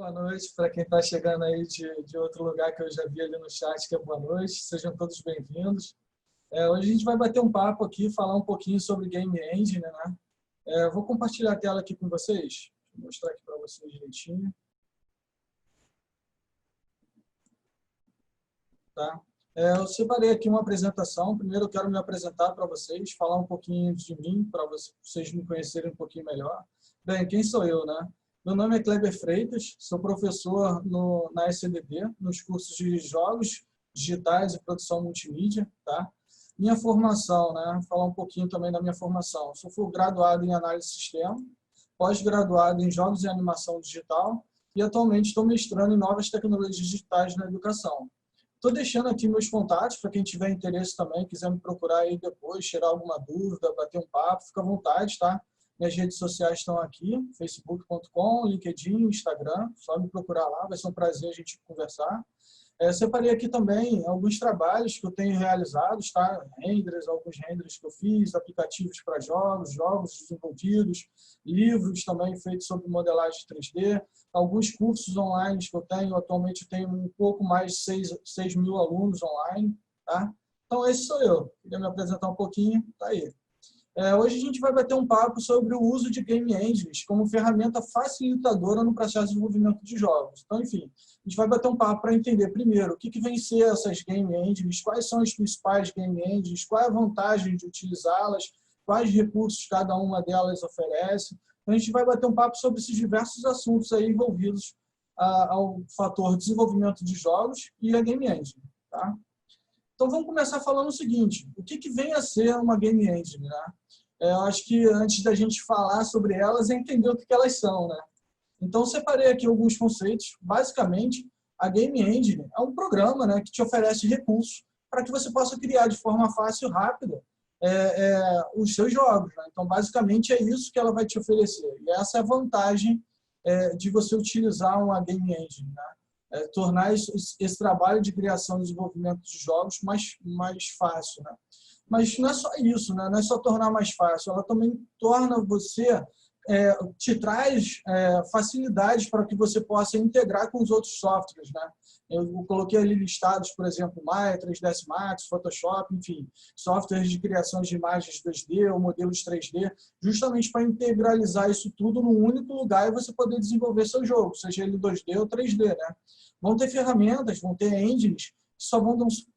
Boa noite para quem está chegando aí de outro lugar que eu já vi ali no chat, que é boa noite. Sejam todos bem-vindos. Hoje a gente vai bater um papo aqui, falar um pouquinho sobre Game Engine, né? Eu vou compartilhar a tela aqui com vocês. Deixa eu mostrar aqui para vocês direitinho. Tá? Eu separei aqui uma apresentação. Primeiro eu quero me apresentar para vocês, falar um pouquinho de mim, para vocês me conhecerem um pouquinho melhor. Bem, quem sou eu, né? Meu nome é Kleber Freitas, sou professor na SDD, nos cursos de Jogos Digitais e Produção Multimídia. Tá? Minha formação, né? Falar um pouquinho também da minha formação. Sou graduado em Análise de Sistema, pós-graduado em Jogos e Animação Digital e atualmente estou mestrando em Novas Tecnologias Digitais na Educação. Estou deixando aqui meus contatos para quem tiver interesse também, quiser me procurar aí depois, tirar alguma dúvida, bater um papo, fica à vontade, tá? Minhas redes sociais estão aqui, facebook.com, LinkedIn, Instagram, só me procurar lá, vai ser um prazer a gente conversar. Separei aqui também alguns trabalhos que eu tenho realizados, tá? Alguns renders que eu fiz, aplicativos para jogos desenvolvidos, livros também feitos sobre modelagem 3D, alguns cursos online que eu tenho, atualmente eu tenho um pouco mais de 6 mil alunos online, tá? Então esse sou eu, queria me apresentar um pouquinho, tá aí. Hoje a gente vai bater um papo sobre o uso de Game Engines como ferramenta facilitadora no processo de desenvolvimento de jogos. Então, enfim, a gente vai bater um papo para entender, primeiro, o que vem ser essas Game Engines, quais são as principais Game Engines, qual é a vantagem de utilizá-las, quais recursos cada uma delas oferece. Então, a gente vai bater um papo sobre esses diversos assuntos aí envolvidos ao fator desenvolvimento de jogos e a Game Engine. Tá? Então, vamos começar falando o seguinte, o que vem a ser uma Game Engine, né? Eu acho que antes da gente falar sobre elas, é entender o que elas são, né? Então, separei aqui alguns conceitos. Basicamente, a Game Engine é um programa, né, que te oferece recursos para que você possa criar de forma fácil e rápida os seus jogos, né? Então, basicamente, é isso que ela vai te oferecer. E essa é a vantagem de você utilizar uma Game Engine, né? Tornar esse trabalho de criação e desenvolvimento de jogos mais fácil, né? Mas não é só isso, né? Não é só tornar mais fácil, ela também torna você, te traz facilidades para que você possa integrar com os outros softwares, né? Eu coloquei ali listados, por exemplo, Maya, 3ds Max, Photoshop, enfim, softwares de criação de imagens 2D ou modelos 3D, justamente para integralizar isso tudo num único lugar e você poder desenvolver seu jogo, seja ele 2D ou 3D, né? Vão ter ferramentas, vão ter engines que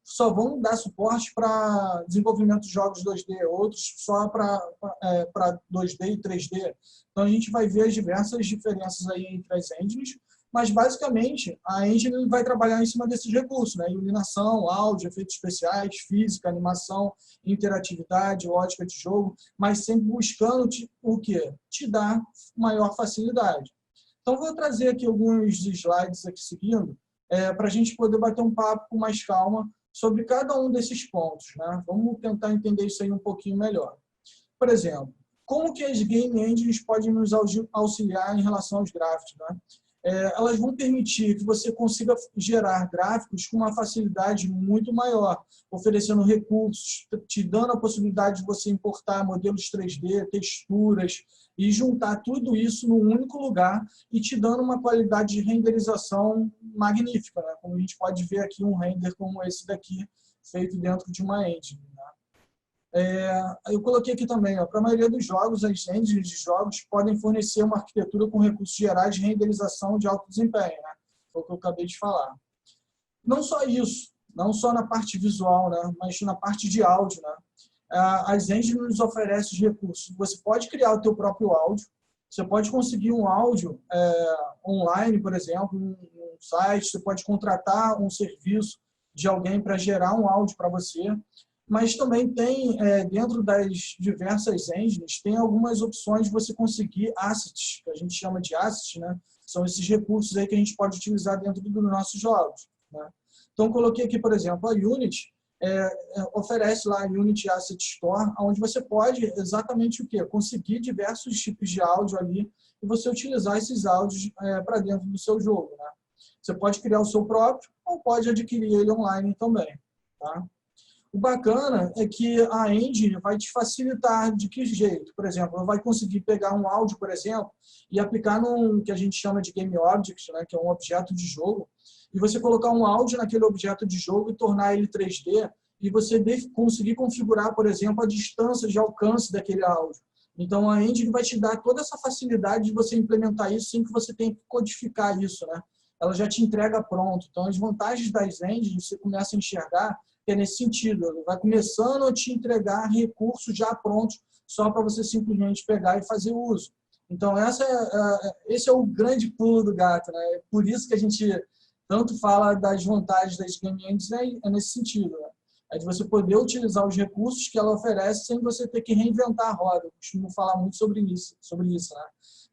só vão dar suporte para desenvolvimento de jogos 2D, outros só para 2D e 3D. Então, a gente vai ver as diversas diferenças aí entre as engines, mas, basicamente, a engine vai trabalhar em cima desses recursos, né? Iluminação, áudio, efeitos especiais, física, animação, interatividade, lógica de jogo, mas sempre buscando o quê? Te dar maior facilidade. Então, vou trazer aqui alguns slides aqui seguindo, para a gente poder bater um papo com mais calma sobre cada um desses pontos, né? Vamos tentar entender isso aí um pouquinho melhor. Por exemplo, como que as Game Engines podem nos auxiliar em relação aos gráficos, né? Elas vão permitir que você consiga gerar gráficos com uma facilidade muito maior, oferecendo recursos, te dando a possibilidade de você importar modelos 3D, texturas, e juntar tudo isso num único lugar e te dando uma qualidade de renderização magnífica, né? Como a gente pode ver aqui um render como esse daqui, feito dentro de uma engine, né? Eu coloquei aqui também, para a maioria dos jogos, as engines de jogos podem fornecer uma arquitetura com recursos gerais de renderização de alto desempenho, né? Foi o que eu acabei de falar. Não só isso, não só na parte visual, né? Mas na parte de áudio, né? As engines nos oferecem os recursos. Você pode criar o teu próprio áudio, você pode conseguir um áudio online, por exemplo, num site, você pode contratar um serviço de alguém para gerar um áudio para você, mas também tem, dentro das diversas engines, tem algumas opções de você conseguir assets, que a gente chama de assets, né? São esses recursos aí que a gente pode utilizar dentro dos nossos jogos, né? Então, coloquei aqui, por exemplo, a Unity, oferece lá a Unity Asset Store, onde você pode exatamente o quê? Conseguir diversos tipos de áudio ali e você utilizar esses áudios para dentro do seu jogo, né? Você pode criar o seu próprio ou pode adquirir ele online também, tá? O bacana é que a engine vai te facilitar de que jeito? Por exemplo, vai conseguir pegar um áudio, por exemplo, e aplicar num que a gente chama de Game Object, né, que é um objeto de jogo, e você colocar um áudio naquele objeto de jogo e tornar ele 3D, e você conseguir configurar, por exemplo, a distância de alcance daquele áudio. Então, a engine vai te dar toda essa facilidade de você implementar isso sem que você tenha que codificar isso, né? Ela já te entrega pronto. Então, as vantagens das engines, você começa a enxergar que é nesse sentido. Ela vai começando a te entregar recursos já prontos, só para você simplesmente pegar e fazer uso. Então, esse é o grande pulo do gato, né? É por isso que a gente tanto fala das vantagens das game engines, é nesse sentido, né? É de você poder utilizar os recursos que ela oferece sem você ter que reinventar a roda. Eu costumo falar muito sobre isso, né?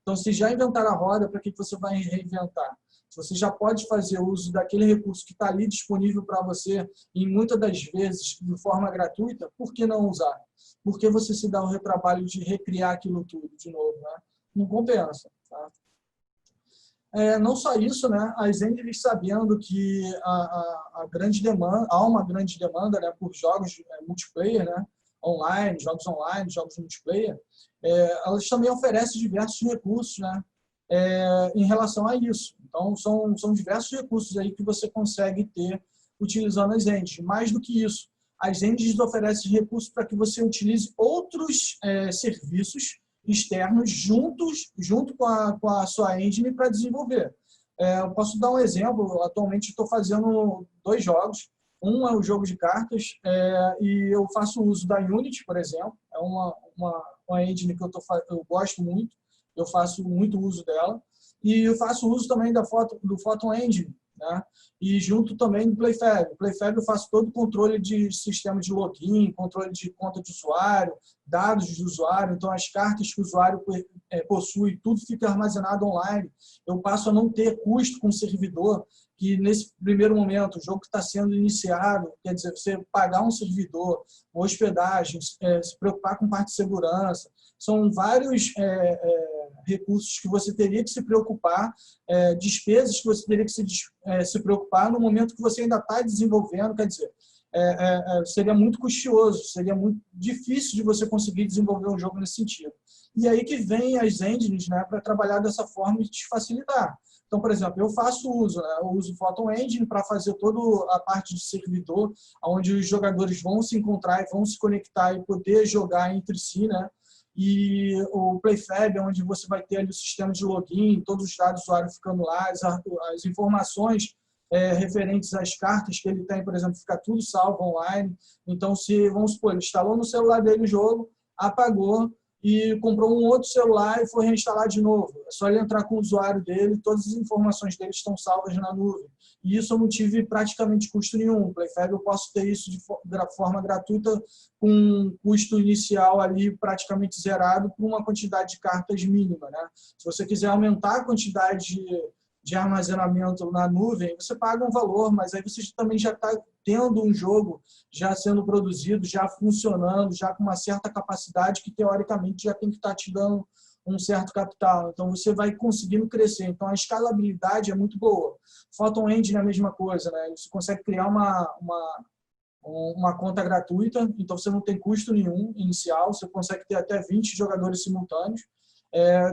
Então, se já inventar a roda, para que você vai reinventar? Se você já pode fazer uso daquele recurso que está ali disponível para você, e muitas das vezes de forma gratuita, por que não usar? Por que você se dá o retrabalho de recriar aquilo tudo de novo, né? Não compensa, tá? Não só isso, né? As engines, sabendo que a grande demanda, há uma grande demanda, né, por jogos multiplayer, né, online, jogos multiplayer, elas também oferecem diversos recursos, né, em relação a isso. Então, são diversos recursos aí que você consegue ter utilizando as engines. Mais do que isso, as engines oferecem recursos para que você utilize outros serviços externos junto com a sua engine para desenvolver. Eu posso dar um exemplo. Atualmente estou fazendo 2 jogos. Um é o jogo de cartas e eu faço uso da Unity, por exemplo. É uma engine que eu gosto muito. Eu faço muito uso dela. E eu faço uso também do Photon Engine, né? E junto também do PlayFab. No PlayFab eu faço todo o controle de sistema de login, controle de conta de usuário, dados de usuário. Então, as cartas que o usuário possui, tudo fica armazenado online. Eu passo a não ter custo com o servidor, que nesse primeiro momento, o jogo que está sendo iniciado, quer dizer, você pagar um servidor, hospedagem, se preocupar com parte de segurança, são vários recursos que você teria que se preocupar, despesas que você teria que se preocupar no momento que você ainda está desenvolvendo. Quer dizer, seria muito custoso, seria muito difícil de você conseguir desenvolver um jogo nesse sentido. E aí que vem as engines, né, para trabalhar dessa forma e te facilitar. Então, por exemplo, eu faço uso, né, eu uso o Photon Engine para fazer toda a parte de servidor, onde os jogadores vão se encontrar e vão se conectar e poder jogar entre si, né? E o PlayFab, onde você vai ter ali o sistema de login, todos os dados do usuário ficando lá, as informações referentes às cartas que ele tem, por exemplo, fica tudo salvo online. Então, se, vamos supor, ele instalou no celular dele o jogo, apagou e comprou um outro celular e foi reinstalar de novo. É só ele entrar com o usuário dele, todas as informações dele estão salvas na nuvem. E isso eu não tive praticamente custo nenhum. O PlayFab eu posso ter isso de forma gratuita, com um custo inicial ali praticamente zerado por uma quantidade de cartas mínima, né? Se você quiser aumentar a quantidade de armazenamento na nuvem, você paga um valor, mas aí você também já está tendo um jogo já sendo produzido, já funcionando, já com uma certa capacidade que, teoricamente, já tem que estar te dando um certo capital. Então, você vai conseguindo crescer. Então, a escalabilidade é muito boa. Photon Engine é a mesma coisa, né? Você consegue criar uma conta gratuita, então você não tem custo nenhum inicial, você consegue ter até 20 jogadores simultâneos.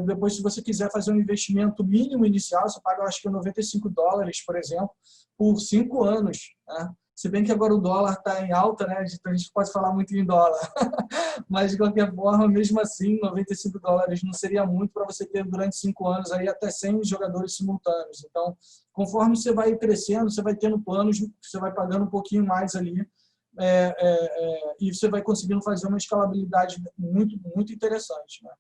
Depois, se você quiser fazer um investimento mínimo inicial, você paga, acho que $95, por exemplo, por 5 anos, né? Se bem que agora o dólar está em alta, né? Então a gente pode falar muito em dólar. Mas, de qualquer forma, mesmo assim, $95 não seria muito para você ter durante 5 anos aí até 100 jogadores simultâneos. Então, conforme você vai crescendo, você vai tendo planos, você vai pagando um pouquinho mais ali, e você vai conseguindo fazer uma escalabilidade muito, muito interessante, né?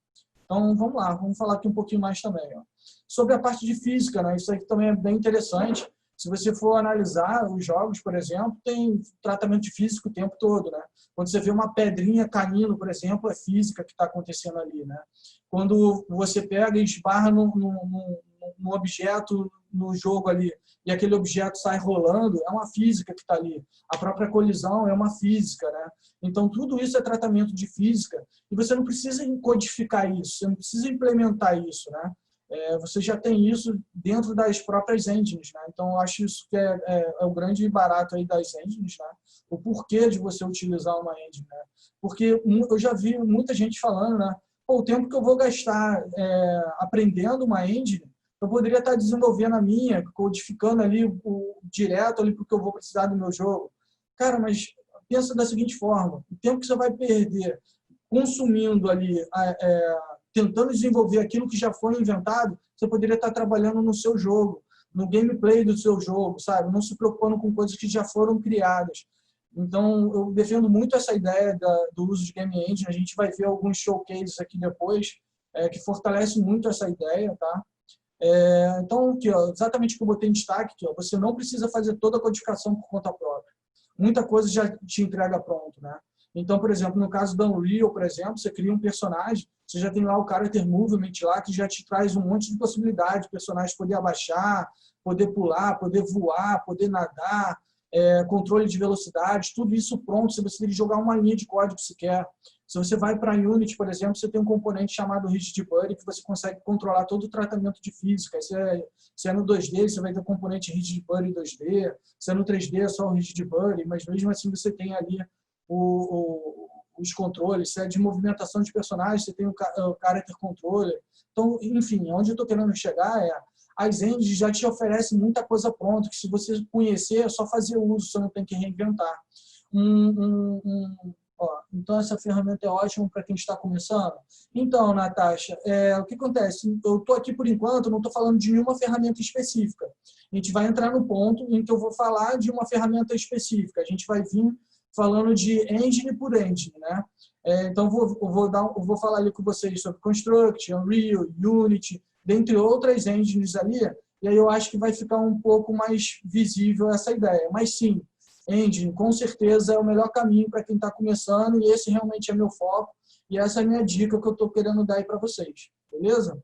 Então, vamos lá, vamos falar aqui um pouquinho mais também, ó. Sobre a parte de física, né? Isso aqui também é bem interessante. Se você for analisar os jogos, por exemplo, tem tratamento de física o tempo todo, né? Quando você vê uma pedrinha caindo, por exemplo, é física que está acontecendo ali, né? Quando você pega e esbarra num objeto no jogo ali e aquele objeto sai rolando, é uma física que está ali. A própria colisão é uma física, né? Então, tudo isso é tratamento de física e você não precisa codificar isso, você não precisa implementar isso, né? Você já tem isso dentro das próprias engines, né? Então, eu acho isso que é o grande barato aí das engines, né? o porquê de você utilizar uma engine, né? Porque eu já vi muita gente falando, né? Pô, o tempo que eu vou gastar aprendendo uma engine, eu poderia estar desenvolvendo a minha, codificando ali direto ali porque eu vou precisar do meu jogo. Cara, mas pensa da seguinte forma, o tempo que você vai perder consumindo ali, tentando desenvolver aquilo que já foi inventado, você poderia estar trabalhando no seu jogo, no gameplay do seu jogo, sabe? Não se preocupando com coisas que já foram criadas. Então, eu defendo muito essa ideia do uso de Game Engine. A gente vai ver alguns showcases aqui depois, que fortalecem muito essa ideia, tá? Então, aqui, ó, exatamente o que eu botei em destaque, aqui, ó, você não precisa fazer toda a codificação por conta própria. Muita coisa já te entrega pronto, né? Então, por exemplo, no caso da Unreal, por exemplo, você cria um personagem, você já tem lá o Character Movement lá, que já te traz um monte de possibilidades, o personagem poder abaixar, poder pular, poder voar, poder nadar, controle de velocidade, tudo isso pronto, se você jogar uma linha de código sequer. Se você vai para a Unity, por exemplo, você tem um componente chamado Rigid Body, que você consegue controlar todo o tratamento de física. Se é no 2D, você vai ter o componente Rigid Body 2D. Se é no 3D, é só o Rigid Body, mas mesmo assim você tem ali os controles. Se é de movimentação de personagens, você tem o Character Controller. Então, enfim, onde eu estou querendo chegar as engines já te oferecem muita coisa pronta, que se você conhecer, é só fazer uso, você não tem que reinventar. Então, essa ferramenta é ótima para quem está começando. Então, Natasha, o que acontece? Eu estou aqui, por enquanto, não estou falando de nenhuma ferramenta específica. A gente vai entrar no ponto em que eu vou falar de uma ferramenta específica. A gente vai vir falando de engine por engine, né? Então, eu vou falar ali com vocês sobre Construct, Unreal, Unity, dentre outras engines ali, e aí eu acho que vai ficar um pouco mais visível essa ideia. Mas sim, engine, com certeza, é o melhor caminho para quem está começando, e esse realmente é meu foco, e essa é a minha dica que eu estou querendo dar aí para vocês. Beleza?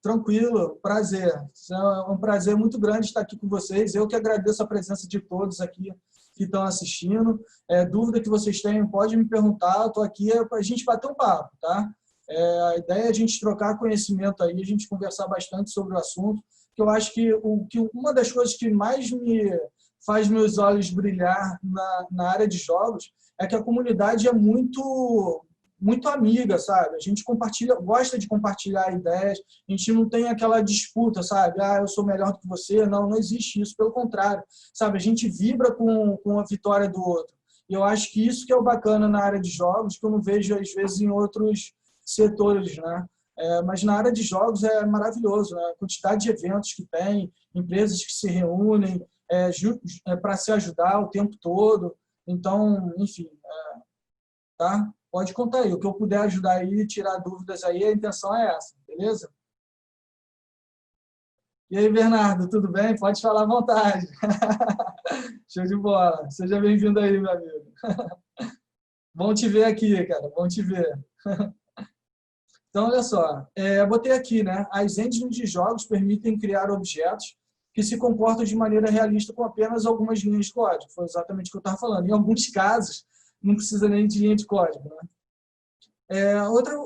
Tranquilo, prazer. É um prazer muito grande estar aqui com vocês. Eu que agradeço a presença de todos aqui que estão assistindo. Dúvida que vocês tenham, pode me perguntar. Eu estou aqui para a gente bater um papo, tá? A ideia é a gente trocar conhecimento aí, a gente conversar bastante sobre o assunto, que eu acho que uma das coisas que mais me faz meus olhos brilhar na área de jogos é que a comunidade é muito amiga, sabe? A gente gosta de compartilhar ideias, a gente não tem aquela disputa, sabe? Eu sou melhor do que você. Não existe isso, pelo contrário, sabe? A gente vibra com a vitória do outro. E eu acho que isso que é o bacana na área de jogos, que eu não vejo, às vezes, em outros setores, né? Mas na área de jogos é maravilhoso, né? A quantidade de eventos que tem, empresas que se reúnem para se ajudar o tempo todo. Então, enfim, tá? Pode contar aí. O que eu puder ajudar aí, tirar dúvidas aí, a intenção é essa, beleza? E aí, Bernardo, tudo bem? Pode falar à vontade. Show de bola. Seja bem-vindo aí, meu amigo. Bom te ver aqui, cara. Bom te ver. Então, olha só. Eu botei aqui, né? As engines de jogos permitem criar objetos que se comportam de maneira realista com apenas algumas linhas de código. Foi exatamente o que eu estava falando. Em alguns casos, não precisa nem de linha de código, né?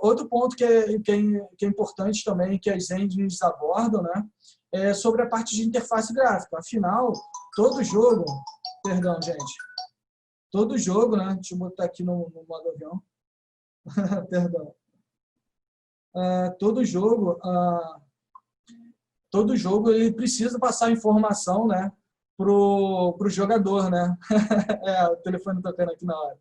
Outro ponto que é importante também, que as engines abordam, né, é sobre a parte de interface gráfica. Afinal, todo jogo, perdão, gente, todo jogo, né, deixa eu botar aqui no modo avião, perdão, todo jogo ele precisa passar informação, né, pro jogador, né, o telefone tocando aqui na hora.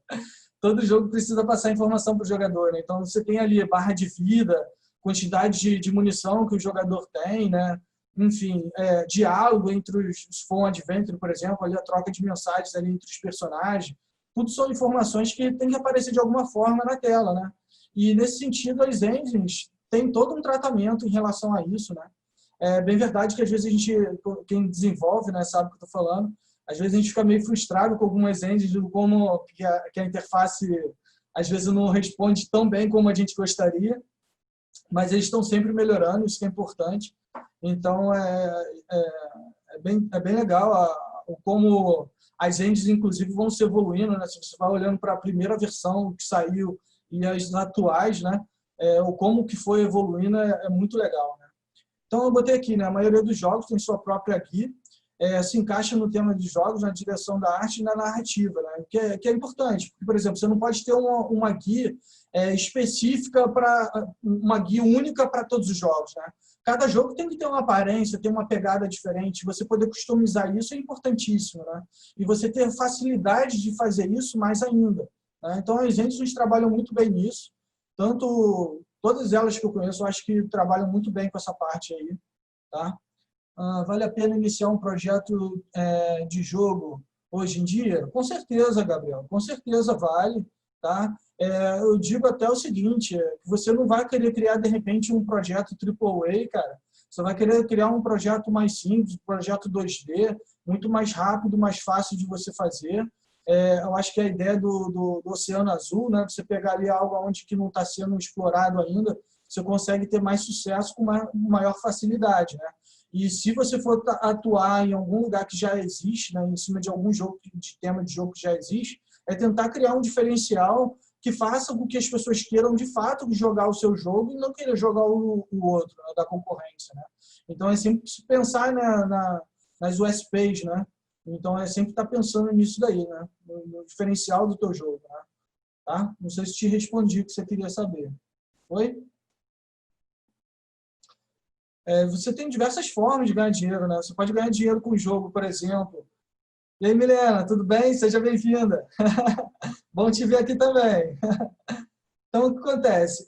Todo jogo precisa passar informação para o jogador, né? Então, você tem ali barra de vida, quantidade de munição que o jogador tem, né? Enfim, diálogo entre os Phone Adventure, por exemplo, ali a troca de mensagens ali entre os personagens. Tudo são informações que tem que aparecer de alguma forma na tela, né? E, nesse sentido, as engines têm todo um tratamento em relação a isso, né? É bem verdade que, às vezes, quem desenvolve, né, sabe o que eu estou falando, às vezes a gente fica meio frustrado com algumas engines, como que a interface às vezes não responde tão bem como a gente gostaria, mas eles estão sempre melhorando, isso que é importante. Então, é bem legal como as engines, inclusive, vão se evoluindo, né? Se você vai olhando para a primeira versão que saiu e as atuais, né? Ou como que foi evoluindo, é muito legal, né? Então, eu botei aqui, né? A maioria dos jogos tem sua própria GUI. se encaixa no tema de jogos, na direção da arte e na narrativa, né? Que é importante. Porque, por exemplo, você não pode ter uma guia específica uma guia única para todos os jogos, né? Cada jogo tem que ter uma aparência, ter uma pegada diferente. Você poder customizar isso é importantíssimo, né? E você ter facilidade de fazer isso mais ainda, né? Então, as engines trabalham muito bem nisso. Tanto todas elas que eu conheço, eu acho que trabalham muito bem com essa parte aí, tá? Vale a pena iniciar um projeto de jogo hoje em dia? Com certeza, Gabriel, com certeza vale, tá? Eu digo até o seguinte, que você não vai querer criar, de repente, um projeto AAA, cara. Você vai querer criar um projeto mais simples, um projeto 2D, muito mais rápido, mais fácil de você fazer. Eu acho que a ideia do Oceano Azul, né, você pegar ali algo onde que não está sendo explorado ainda, você consegue ter mais sucesso com maior facilidade, né? E se você for atuar em algum lugar que já existe, né, em cima de algum jogo, de tema de jogo que já existe, é tentar criar um diferencial que faça com que as pessoas queiram, de fato, jogar o seu jogo e não queiram jogar o outro, né, da concorrência, né? Então, é sempre pensar, né, nas USPs, né? Então, é sempre estar pensando nisso daí, né? No diferencial do teu jogo, né? Tá? Não sei se te respondi o que você queria saber. Oi? Você tem diversas formas de ganhar dinheiro, né? Você pode ganhar dinheiro com o jogo, por exemplo. E aí, Milena, tudo bem? Seja bem-vinda. Bom te ver aqui também. Então, o que acontece?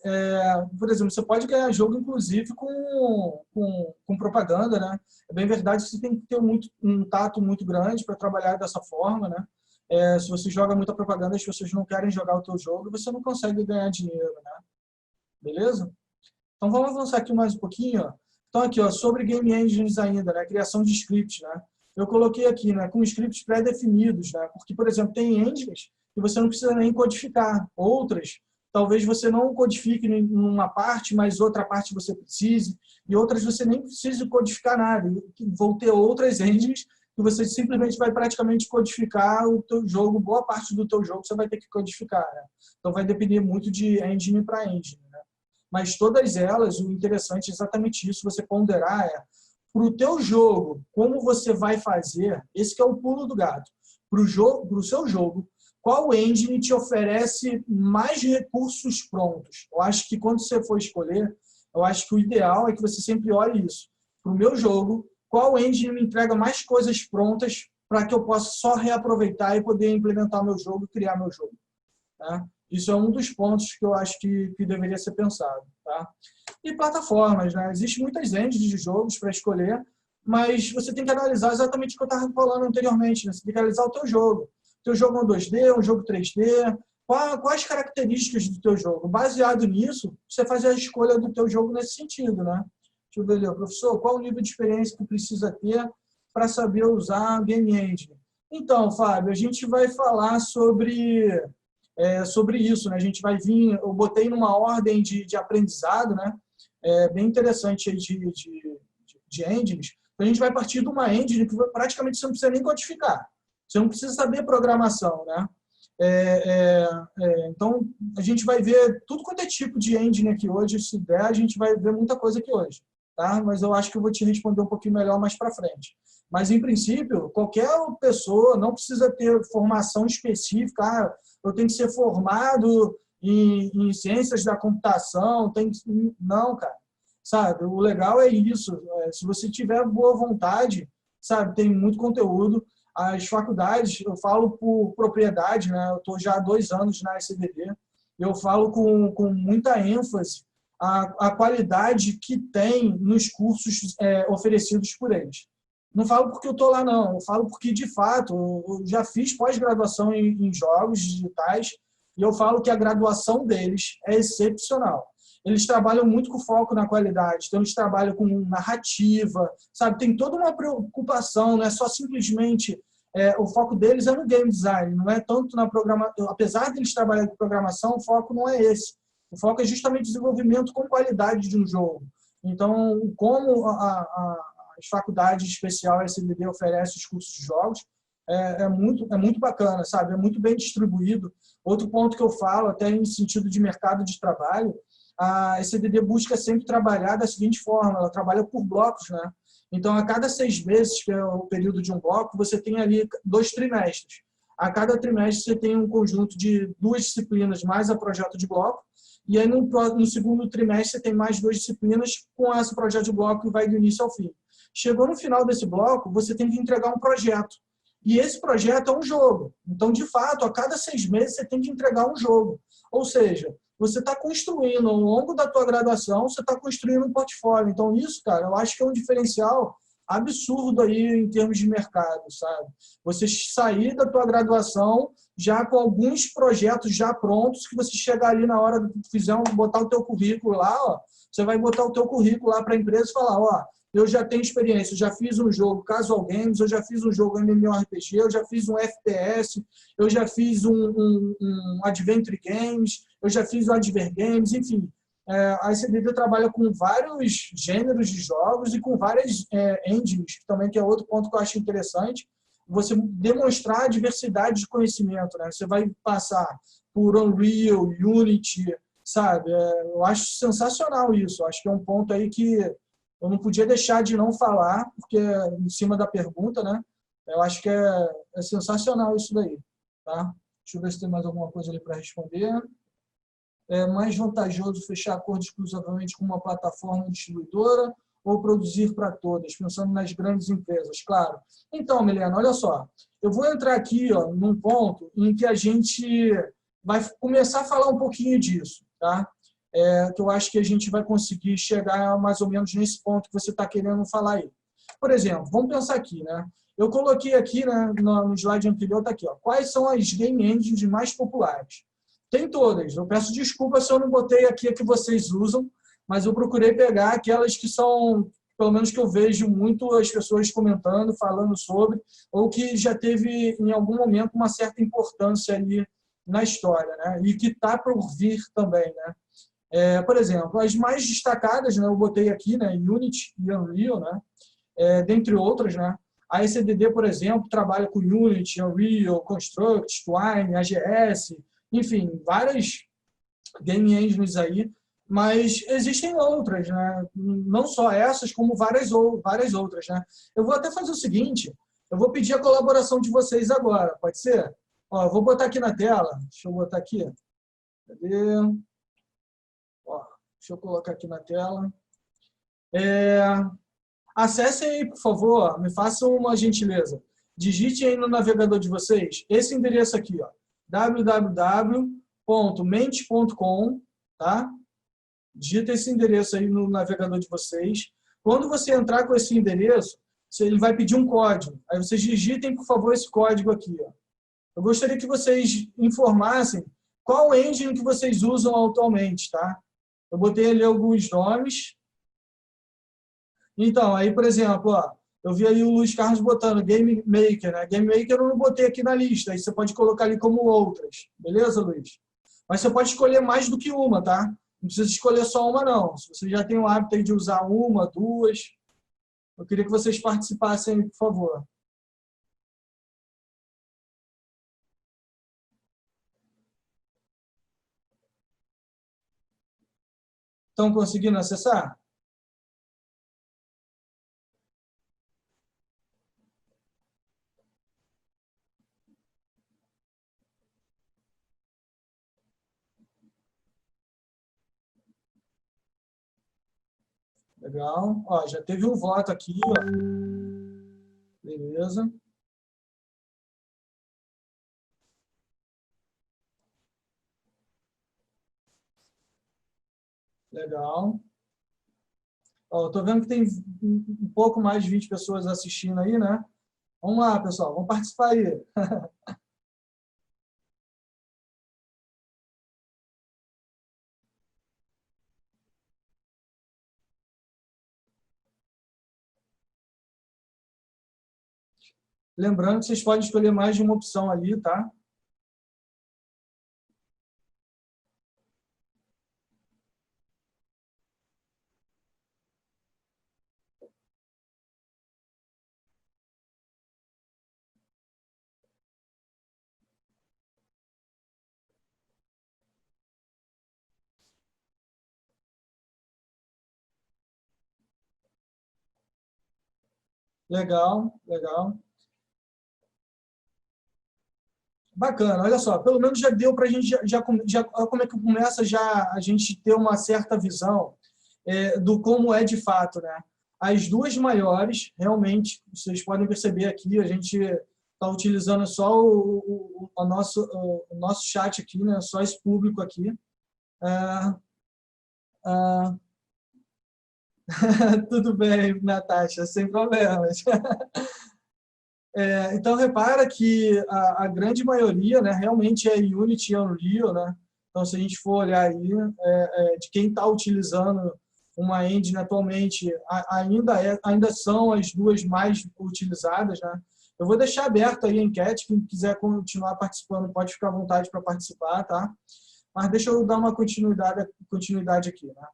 Por exemplo, você pode ganhar jogo, inclusive, com propaganda, né? É bem verdade que você tem que ter um tato muito grande para trabalhar dessa forma, né? Se você joga muita propaganda, as pessoas não querem jogar o teu jogo, você não consegue ganhar dinheiro, né? Beleza? Então, vamos avançar aqui mais um pouquinho, ó. Então, aqui, ó, sobre game engines ainda, né? Criação de scripts, né? Eu coloquei aqui, né? Com scripts pré-definidos, né? Porque, por exemplo, tem engines que você não precisa nem codificar. Outras, talvez você não codifique em uma parte, mas outra parte você precise. E outras você nem precise codificar nada. Vão ter outras engines que você simplesmente vai praticamente codificar o teu jogo. Boa parte do teu jogo você vai ter que codificar, né? Então, vai depender muito de engine para engine. Mas todas elas, o interessante é exatamente isso, você ponderar para o teu jogo, como você vai fazer, esse que é o pulo do gato, para o seu jogo, qual engine te oferece mais recursos prontos. Eu acho que quando você for escolher, eu acho que o ideal é que você sempre olhe isso. Para o meu jogo, qual engine me entrega mais coisas prontas para que eu possa só reaproveitar e poder implementar meu jogo e criar meu jogo, tá? Isso é um dos pontos que eu acho que deveria ser pensado, tá? E plataformas, né? Existem muitas engines de jogos para escolher, mas você tem que analisar exatamente o que eu estava falando anteriormente, né? Você tem que analisar o teu jogo. O teu jogo é um 2D, um jogo 3D, quais características do teu jogo? Baseado nisso, você faz a escolha do teu jogo nesse sentido, né? Deixa eu ver ali, professor, qual o nível de experiência que precisa ter para saber usar a Game Engine? Então, Fábio, a gente vai falar sobre isso, né? A gente vai vir, eu botei numa ordem de aprendizado, né? Bem interessante aí de engines. Então, a gente vai partir de uma engine que praticamente você não precisa nem codificar. Você não precisa saber programação, né? Então, a gente vai ver tudo quanto é tipo de engine aqui hoje. Se der, a gente vai ver muita coisa aqui hoje, tá? Mas eu acho que eu vou te responder um pouquinho melhor mais para frente. Mas, em princípio, qualquer pessoa não precisa ter formação específica. Eu tenho que ser formado em ciências da computação. Não, cara. Sabe? O legal é isso. Se você tiver boa vontade, sabe? Tem muito conteúdo. As faculdades, eu falo por propriedade, né? Eu estou já há 2 anos na SBD. Eu falo com muita ênfase a qualidade que tem nos cursos oferecidos por eles. Não falo porque eu estou lá, não. Eu falo porque, de fato, eu já fiz pós-graduação em jogos digitais e eu falo que a graduação deles é excepcional. Eles trabalham muito com foco na qualidade, então eles trabalham com narrativa, sabe? Tem toda uma preocupação, não é só simplesmente... o foco deles é no game design, não é tanto na programação. Apesar de eles trabalharem com programação, o foco não é esse. O foco é justamente desenvolvimento com qualidade de um jogo. Então, como as faculdades especial SBD oferecem os cursos de jogos, é muito bacana, sabe? É muito bem distribuído. Outro ponto que eu falo, até em sentido de mercado de trabalho, a ECDD busca sempre trabalhar da seguinte forma, ela trabalha por blocos, né? Então, a cada 6 meses, que é o período de um bloco, você tem ali 2 trimestres. A cada trimestre você tem um conjunto de 2 disciplinas mais a projeto de bloco, e aí no segundo trimestre você tem mais 2 disciplinas com esse projeto de bloco que vai do início ao fim. Chegou no final desse bloco, você tem que entregar um projeto. E esse projeto é um jogo. Então, de fato, a cada 6 meses você tem que entregar um jogo. Ou seja, você está construindo, ao longo da tua graduação, você está construindo um portfólio. Então, isso, cara, eu acho que é um diferencial absurdo aí em termos de mercado, sabe? Você sair da tua graduação já com alguns projetos já prontos, que você chegar ali na hora de botar o teu currículo lá, ó, você vai botar o teu currículo lá para a empresa e falar, ó, eu já tenho experiência, eu já fiz um jogo Casual Games, eu já fiz um jogo MMORPG, eu já fiz um FPS, eu já fiz um Adventure Games, eu já fiz o Adver Games, enfim. A ECDD trabalha com vários gêneros de jogos e com várias engines, também, que é outro ponto que eu acho interessante, você demonstrar a diversidade de conhecimento, né? Você vai passar por Unreal, Unity, sabe? Eu acho sensacional isso, acho que é um ponto aí que eu não podia deixar de não falar, porque em cima da pergunta, né? Eu acho que é sensacional isso daí, tá? Deixa eu ver se tem mais alguma coisa ali para responder. É mais vantajoso fechar acordo exclusivamente com uma plataforma distribuidora ou produzir para todas, pensando nas grandes empresas, claro. Então, Milena, olha só, eu vou entrar aqui, ó, num ponto em que a gente vai começar a falar um pouquinho disso, tá? Que eu acho que a gente vai conseguir chegar mais ou menos nesse ponto que você está querendo falar aí. Por exemplo, vamos pensar aqui, né? Eu coloquei aqui, né, no slide anterior, está aqui, ó, quais são as game engines mais populares? Tem todas. Eu peço desculpa se eu não botei aqui a que vocês usam, mas eu procurei pegar aquelas que são, pelo menos que eu vejo muito as pessoas comentando, falando sobre, ou que já teve em algum momento uma certa importância ali na história, né? E que está por vir também, né? Por exemplo, as mais destacadas, né, eu botei aqui, né, Unity e Unreal, né, dentre outras, né. A ECDD, por exemplo, trabalha com Unity, Unreal, Construct, Twine, AGS, enfim, várias game engines aí, mas existem outras, né, não só essas, como várias outras, né. Eu vou até fazer o seguinte, eu vou pedir a colaboração de vocês agora, pode ser? Ó, eu vou botar aqui na tela, deixa eu botar aqui, cadê? Ó, deixa eu colocar aqui na tela. Acessem aí, por favor, me façam uma gentileza. Digite aí no navegador de vocês esse endereço aqui, ó, www.mente.com, tá? Digita esse endereço aí no navegador de vocês. Quando você entrar com esse endereço, ele vai pedir um código. Aí vocês digitem, por favor, esse código aqui, ó. Eu gostaria que vocês informassem qual engine que vocês usam atualmente, tá? Eu botei ali alguns nomes. Então, aí, por exemplo, ó, eu vi aí o Luiz Carlos botando Game Maker, né? Game Maker eu não botei aqui na lista, aí você pode colocar ali como outras. Beleza, Luiz? Mas você pode escolher mais do que uma, tá? Não precisa escolher só uma, não. Se você já tem o hábito aí de usar uma, duas, eu queria que vocês participassem aí, por favor. Estão conseguindo acessar? Legal. Ó, já teve um voto aqui, ó. Beleza. Legal. Ó, eu tô vendo que tem um pouco mais de 20 pessoas assistindo aí, né? Vamos lá, pessoal, vamos participar aí. Lembrando que vocês podem escolher mais de uma opção ali, tá? Legal, legal. Bacana, olha só, pelo menos já deu para a gente, como é que começa já a gente ter uma certa visão do como é de fato, né? As duas maiores, realmente, vocês podem perceber aqui, a gente está utilizando só o nosso chat aqui, né? Só esse público aqui. Tudo bem, Natasha, sem problemas. Então, repara que a grande maioria, né, realmente é Unity e Unreal, né? Então, se a gente for olhar aí, de quem está utilizando uma engine atualmente, ainda são as duas mais utilizadas, né? Eu vou deixar aberto aí a enquete, quem quiser continuar participando pode ficar à vontade para participar, tá? Mas deixa eu dar uma continuidade aqui, né?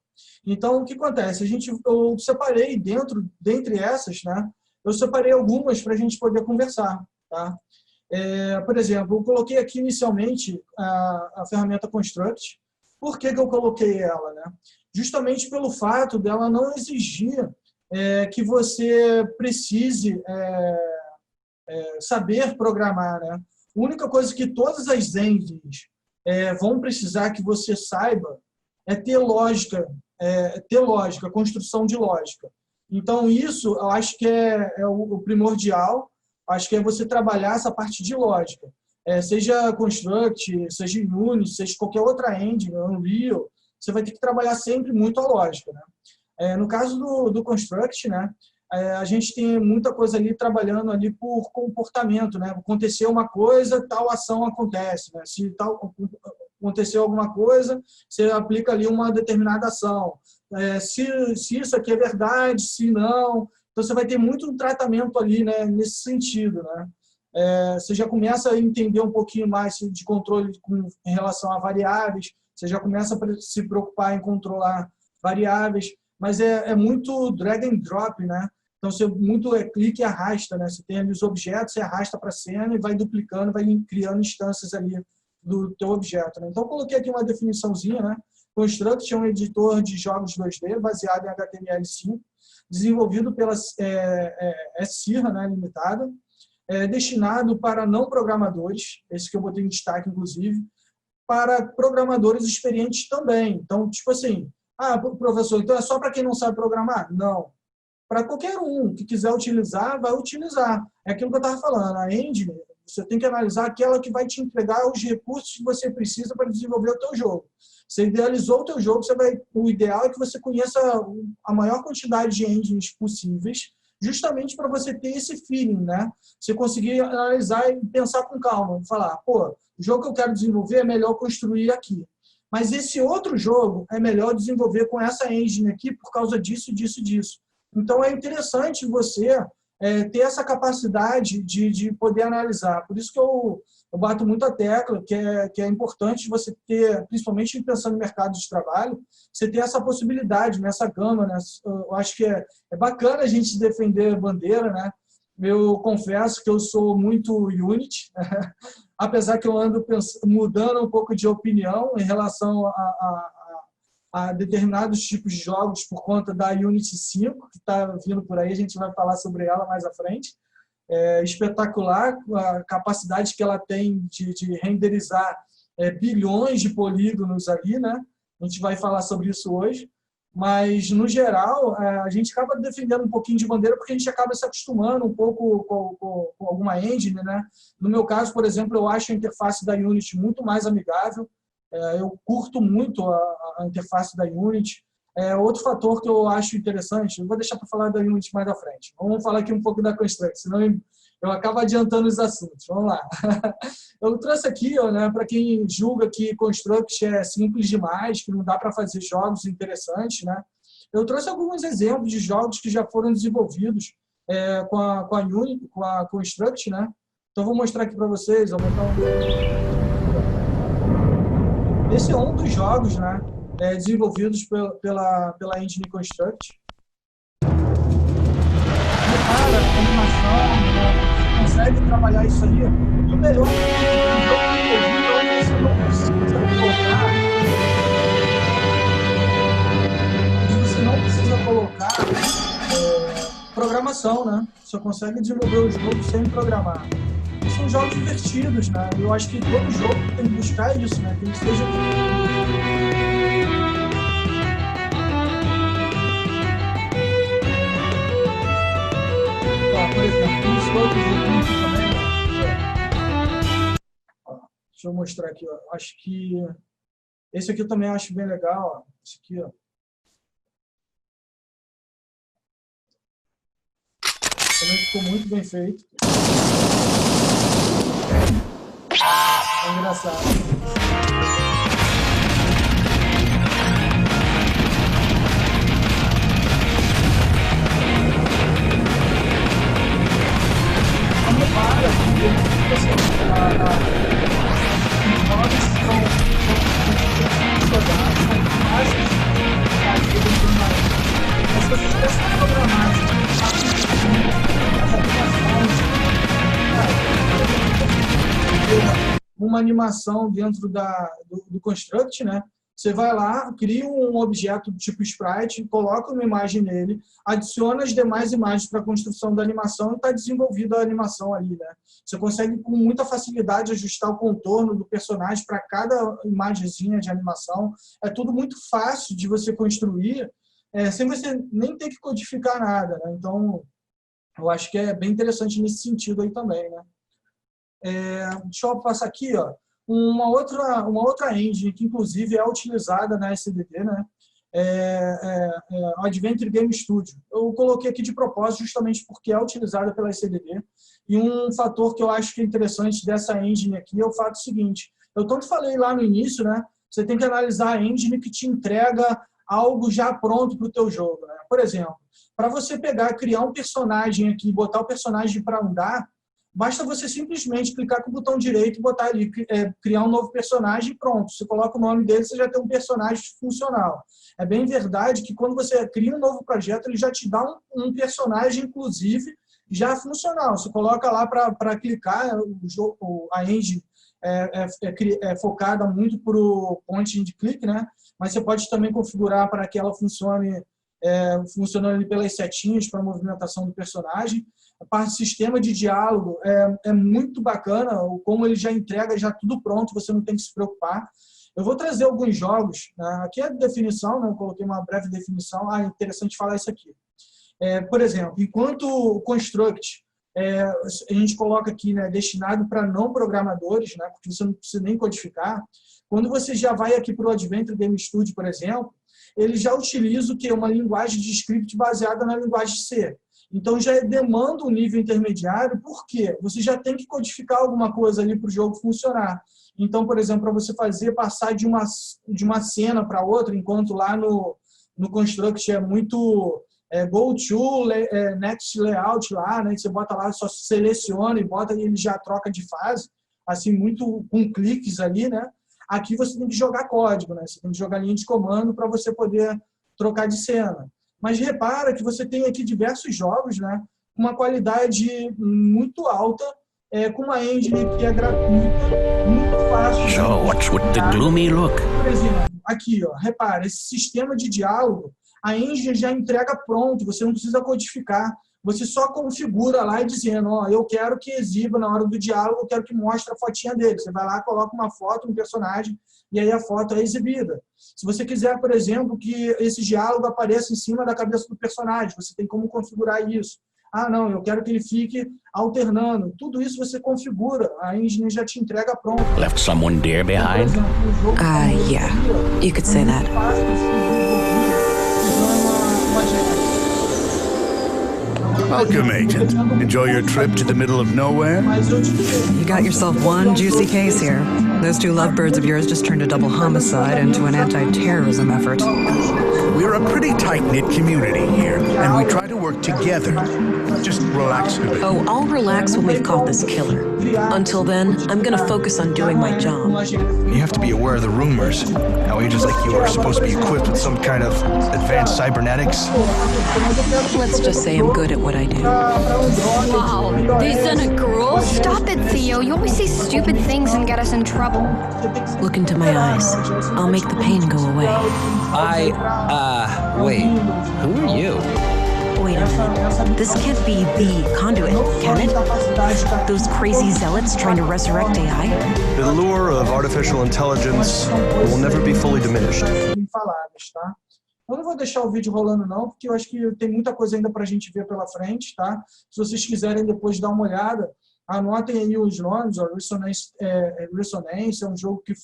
Então, o que acontece? Eu separei dentre essas, né? Eu separei algumas para a gente poder conversar, tá? Por exemplo, eu coloquei aqui inicialmente a ferramenta Construct. Por que eu coloquei ela, né? Justamente pelo fato dela não exigir que você precise saber programar, né? A única coisa que todas as engines vão precisar que você saiba é ter lógica, construção de lógica. Então, isso eu acho que é o primordial, acho que é você trabalhar essa parte de lógica. Seja Construct, seja Unity, seja qualquer outra engine, Unreal, você vai ter que trabalhar sempre muito a lógica, né? No caso do Construct, né, a gente tem muita coisa ali trabalhando ali por comportamento, né? Aconteceu uma coisa, tal ação acontece, né? Se aconteceu alguma coisa, você aplica ali uma determinada ação. Se isso aqui é verdade, se não, então você vai ter muito um tratamento ali, né, nesse sentido, né? Você já começa a entender um pouquinho mais de controle em relação a variáveis, você já começa a se preocupar em controlar variáveis, mas é muito drag and drop, né? Então, você muito clique e arrasta, né? Você tem ali os objetos, você arrasta para a cena e vai duplicando, vai criando instâncias ali do teu objeto, né? Então, eu coloquei aqui uma definiçãozinha, né? Construct é um editor de jogos 2D baseado em HTML5, desenvolvido pela Sierra, né, limitada, destinado para não programadores, esse que eu botei em destaque, inclusive, para programadores experientes também. Então, tipo assim, professor, então é só para quem não sabe programar? Não. Para qualquer um que quiser utilizar, vai utilizar. É aquilo que eu estava falando, a engine, você tem que analisar aquela que vai te entregar os recursos que você precisa para desenvolver o teu jogo. Você idealizou o teu jogo, o ideal é que você conheça a maior quantidade de engines possíveis, justamente para você ter esse feeling, né? Você conseguir analisar e pensar com calma, falar, pô, o jogo que eu quero desenvolver é melhor construir aqui. Mas esse outro jogo é melhor desenvolver com essa engine aqui por causa disso, disso, disso. Então, é interessante você ter essa capacidade de poder analisar. Por isso que eu bato muito a tecla, que é importante você ter, principalmente pensando no mercado de trabalho, você ter essa possibilidade, nessa gama. Né? Eu acho que é bacana a gente defender bandeira, né? Eu confesso que eu sou muito Unity, apesar que eu ando mudando um pouco de opinião em relação a determinados tipos de jogos por conta da Unity 5, que está vindo por aí, a gente vai falar sobre ela mais à frente. É espetacular a capacidade que ela tem de renderizar bilhões de polígonos ali, né? A gente vai falar sobre isso hoje. Mas, no geral, a gente acaba defendendo um pouquinho de bandeira porque a gente acaba se acostumando um pouco com alguma engine, né? No meu caso, por exemplo, eu acho a interface da Unity muito mais amigável. Eu curto muito a interface da Unity. Outro fator que eu acho interessante, eu vou deixar para falar da Unity mais à frente. Vamos falar aqui um pouco da Construct, senão eu acabo adiantando os assuntos. Vamos lá. Eu trouxe aqui, né, para quem julga que Construct é simples demais, que não dá para fazer jogos interessantes, né? Eu trouxe alguns exemplos de jogos que já foram desenvolvidos com a Unity, com a Construct, né? Então, vou mostrar aqui para vocês. Vou botar Esse é um dos jogos, né, desenvolvidos pela Engine Construct. Repara a animação, né, consegue trabalhar isso aí. E o melhor é um jogo desenvolvido onde você não precisa colocar. Você não precisa colocar programação, né? Você consegue desenvolver o jogo sem programar. E são jogos divertidos, né? Eu acho que todo jogo tem que buscar isso, né? Tem que seja... Por exemplo, tem esse outro jogo aqui também, ó. Deixa eu mostrar aqui, ó. Acho que esse aqui eu também acho bem legal, ó. Esse aqui, ó. Também ficou muito bem feito. É engraçado. Uma animação dentro do Construct, né? Você vai lá, cria um objeto do tipo sprite, coloca uma imagem nele, adiciona as demais imagens para a construção da animação e está desenvolvida a animação ali, né? Você consegue com muita facilidade ajustar o contorno do personagem para cada imagenzinha de animação. É tudo muito fácil de você construir, sem você nem ter que codificar nada, né? Então, eu acho que é bem interessante nesse sentido aí também, né? Deixa eu passar aqui, ó, uma outra engine que inclusive é utilizada na SDD, né? Adventure Game Studio. Eu coloquei aqui de propósito justamente porque é utilizada pela SDD. E um fator que eu acho que é interessante dessa engine aqui é o fato seguinte: eu tanto falei lá no início, né? Você tem que analisar a engine que te entrega algo já pronto para o teu jogo, né? Por exemplo, para você criar um personagem aqui, botar o personagem para andar, basta você simplesmente clicar com o botão direito e botar ali, criar um novo personagem e pronto. Você coloca o nome dele, você já tem um personagem funcional. É bem verdade que quando você cria um novo projeto, ele já te dá um personagem, inclusive, já funcional. Você coloca lá para clicar, a engine é focada muito para o point and click, né? Mas você pode também configurar para que ela funcione funcionando pelas setinhas para a movimentação do personagem. A parte do sistema de diálogo é muito bacana, como ele já entrega já tudo pronto, você não tem que se preocupar. Eu vou trazer alguns jogos, né? Aqui é a definição, né? Eu coloquei uma breve definição. É interessante falar isso aqui. Por exemplo, enquanto o Construct, a gente coloca aqui, né, destinado para não programadores, né, porque você não precisa nem codificar. Quando você já vai aqui para o Adventure Game Studio, por exemplo, ele já utiliza o quê? Uma linguagem de script baseada na linguagem C. Então, já demanda um nível intermediário, porque você já tem que codificar alguma coisa ali para o jogo funcionar. Então, por exemplo, para você passar de uma cena para outra, enquanto lá no Construct é muito go to, next layout lá, né? Você bota lá, só seleciona e bota e ele já troca de fase, assim, muito com cliques ali, né? Aqui você tem que jogar código, né? Você tem que jogar linha de comando para você poder trocar de cena. Mas repara que você tem aqui diversos jogos, né? Com uma qualidade muito alta, com uma engine que é gratuita, muito fácil. So, what's with the gloomy look? Por exemplo, aqui, ó, repara, esse sistema de diálogo, a engine já entrega pronto, você não precisa codificar. Você só configura lá e dizendo, ó, eu quero que exiba na hora do diálogo, eu quero que mostre a fotinha dele. Você vai lá, coloca uma foto no personagem e aí a foto é exibida. Se você quiser, por exemplo, que esse diálogo apareça em cima da cabeça do personagem, você tem como configurar isso. Ah, não, eu quero que ele fique alternando. Tudo isso você configura, a engine já te entrega pronto. Left someone dear behind? Yeah, you could say that. Welcome, Agent. Enjoy your trip to the middle of nowhere? You got yourself one juicy case here. Those two lovebirds of yours just turned a double homicide into an anti-terrorism effort. We're a pretty tight-knit community here, and we try to work together. Just relax a bit. Oh, I'll relax when we've caught this killer. Until then, I'm gonna focus on doing my job. You have to be aware of the rumors. How agents like you are supposed to be equipped with some kind of advanced cybernetics. Let's just say I'm good at what I do. Wow, they sent a girl? Stop it, Theo. You always say stupid things and get us in trouble. Look into my eyes. I'll make the pain go away. Wait, who are you? Wait a minute. This can't be the Conduit, can it? Those crazy zealots trying to resurrect AI? The lure of artificial intelligence will never be fully diminished. Tá? Eu não vou deixar o vídeo rolando não, porque eu acho que tem muita coisa ainda para a gente ver pela frente, tá? Se vocês quiserem depois dar uma olhada, anotem aí os nomes. Ó, Resonance é um jogo que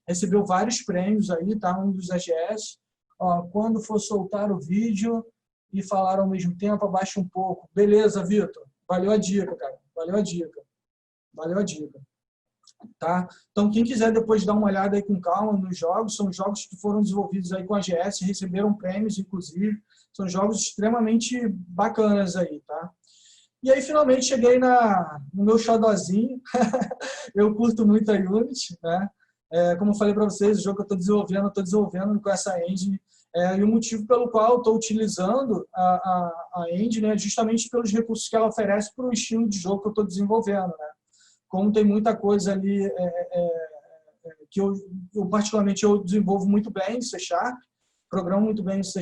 recebeu vários prêmios aí, tá? Um dos AGS. Ó, quando for soltar o vídeo e falar ao mesmo tempo, abaixa um pouco. Beleza, Vitor. Valeu a dica, cara. Valeu a dica. Valeu a dica. Tá? Então, quem quiser depois dar uma olhada aí com calma nos jogos, são jogos que foram desenvolvidos aí com a AGS, receberam prêmios, inclusive. São jogos extremamente bacanas aí, tá? E aí, finalmente, cheguei no meu xodózinho. Eu curto muito a Unity, né? Como eu falei para vocês, o jogo que eu estou desenvolvendo com essa engine. E o motivo pelo qual eu estou utilizando a engine é justamente pelos recursos que ela oferece para o estilo de jogo que eu estou desenvolvendo, né? Como tem muita coisa ali que eu particularmente eu desenvolvo muito bem em C#, programo muito bem em C#,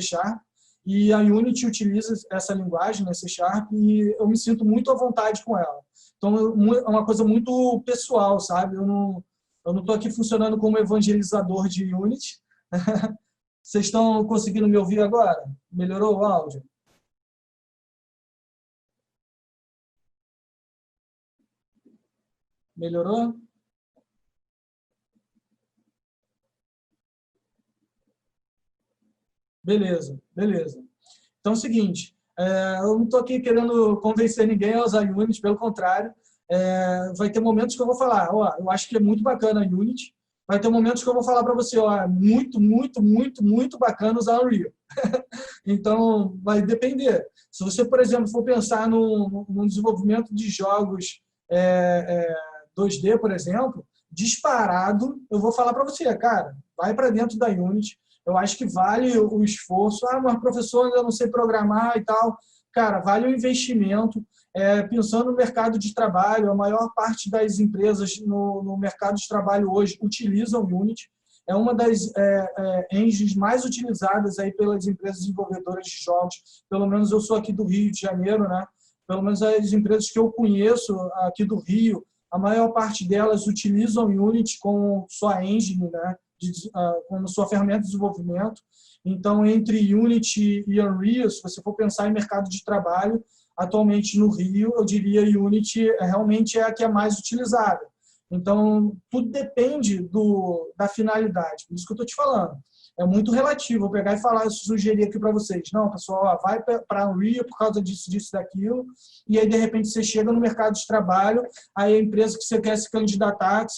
e a Unity utiliza essa linguagem, né, C#, e eu me sinto muito à vontade com ela. Então, é uma coisa muito pessoal, sabe? Eu não estou aqui funcionando como evangelizador de Unity. Vocês estão conseguindo me ouvir agora? Melhorou o áudio? Melhorou? Beleza, beleza. Então é o seguinte, eu não estou aqui querendo convencer ninguém a usar Unity, pelo contrário, vai ter momentos que eu vou falar, ó, eu acho que é muito bacana a Unity, vai ter momentos que eu vou falar para você, ó, muito, muito, muito, muito bacana usar o Unreal. Então, vai depender. Se você, por exemplo, for pensar no desenvolvimento de jogos 2D, por exemplo, disparado, eu vou falar para você, cara, vai para dentro da Unity, eu acho que vale o esforço. Ah, mas professor, eu não sei programar e tal. Cara, vale o investimento. Pensando no mercado de trabalho, a maior parte das empresas no mercado de trabalho hoje utilizam Unity. É uma das engines mais utilizadas aí pelas empresas desenvolvedoras de jogos. Pelo menos eu sou aqui do Rio de Janeiro, né? Pelo menos as empresas que eu conheço aqui do Rio, a maior parte delas utilizam Unity como sua engine, né? Como sua ferramenta de desenvolvimento. Então, entre Unity e Unreal, se você for pensar em mercado de trabalho, atualmente no Rio, eu diria Unity realmente é a que é mais utilizada. Então, tudo depende da finalidade. Por isso que eu estou te falando. É muito relativo. Eu pegar e falar, sugerir aqui para vocês. Não, pessoal, ó, vai para Unreal por causa disso, disso, daquilo. E aí, de repente, você chega no mercado de trabalho, aí a empresa que você quer se candidatar, que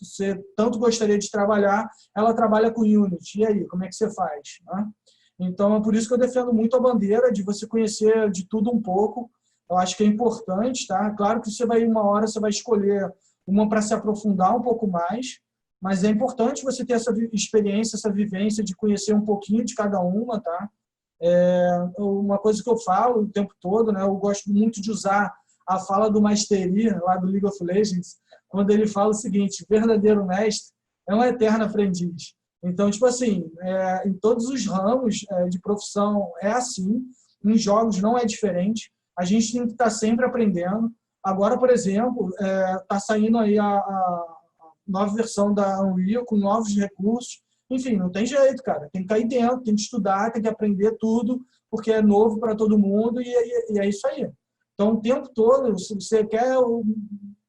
você tanto gostaria de trabalhar, ela trabalha com Unity. E aí, como é que você faz? Né? Então, é por isso que eu defendo muito a bandeira de você conhecer de tudo um pouco. Eu acho que é importante, tá? Claro que uma hora você vai escolher uma para se aprofundar um pouco mais, mas é importante você ter essa experiência, essa vivência de conhecer um pouquinho de cada uma, tá? Uma coisa que eu falo o tempo todo, né? Eu gosto muito de usar a fala do Mastery, lá do League of Legends, quando ele fala o seguinte: verdadeiro mestre é um eterno aprendiz. Então, tipo assim, em todos os ramos de profissão é assim, em jogos não é diferente, a gente tem que estar sempre aprendendo. Agora, por exemplo, está saindo aí a nova versão da Unreal com novos recursos. Enfim, não tem jeito, cara. Tem que cair dentro, tem que estudar, tem que aprender tudo, porque é novo para todo mundo e é isso aí. Então, o tempo todo, se você quer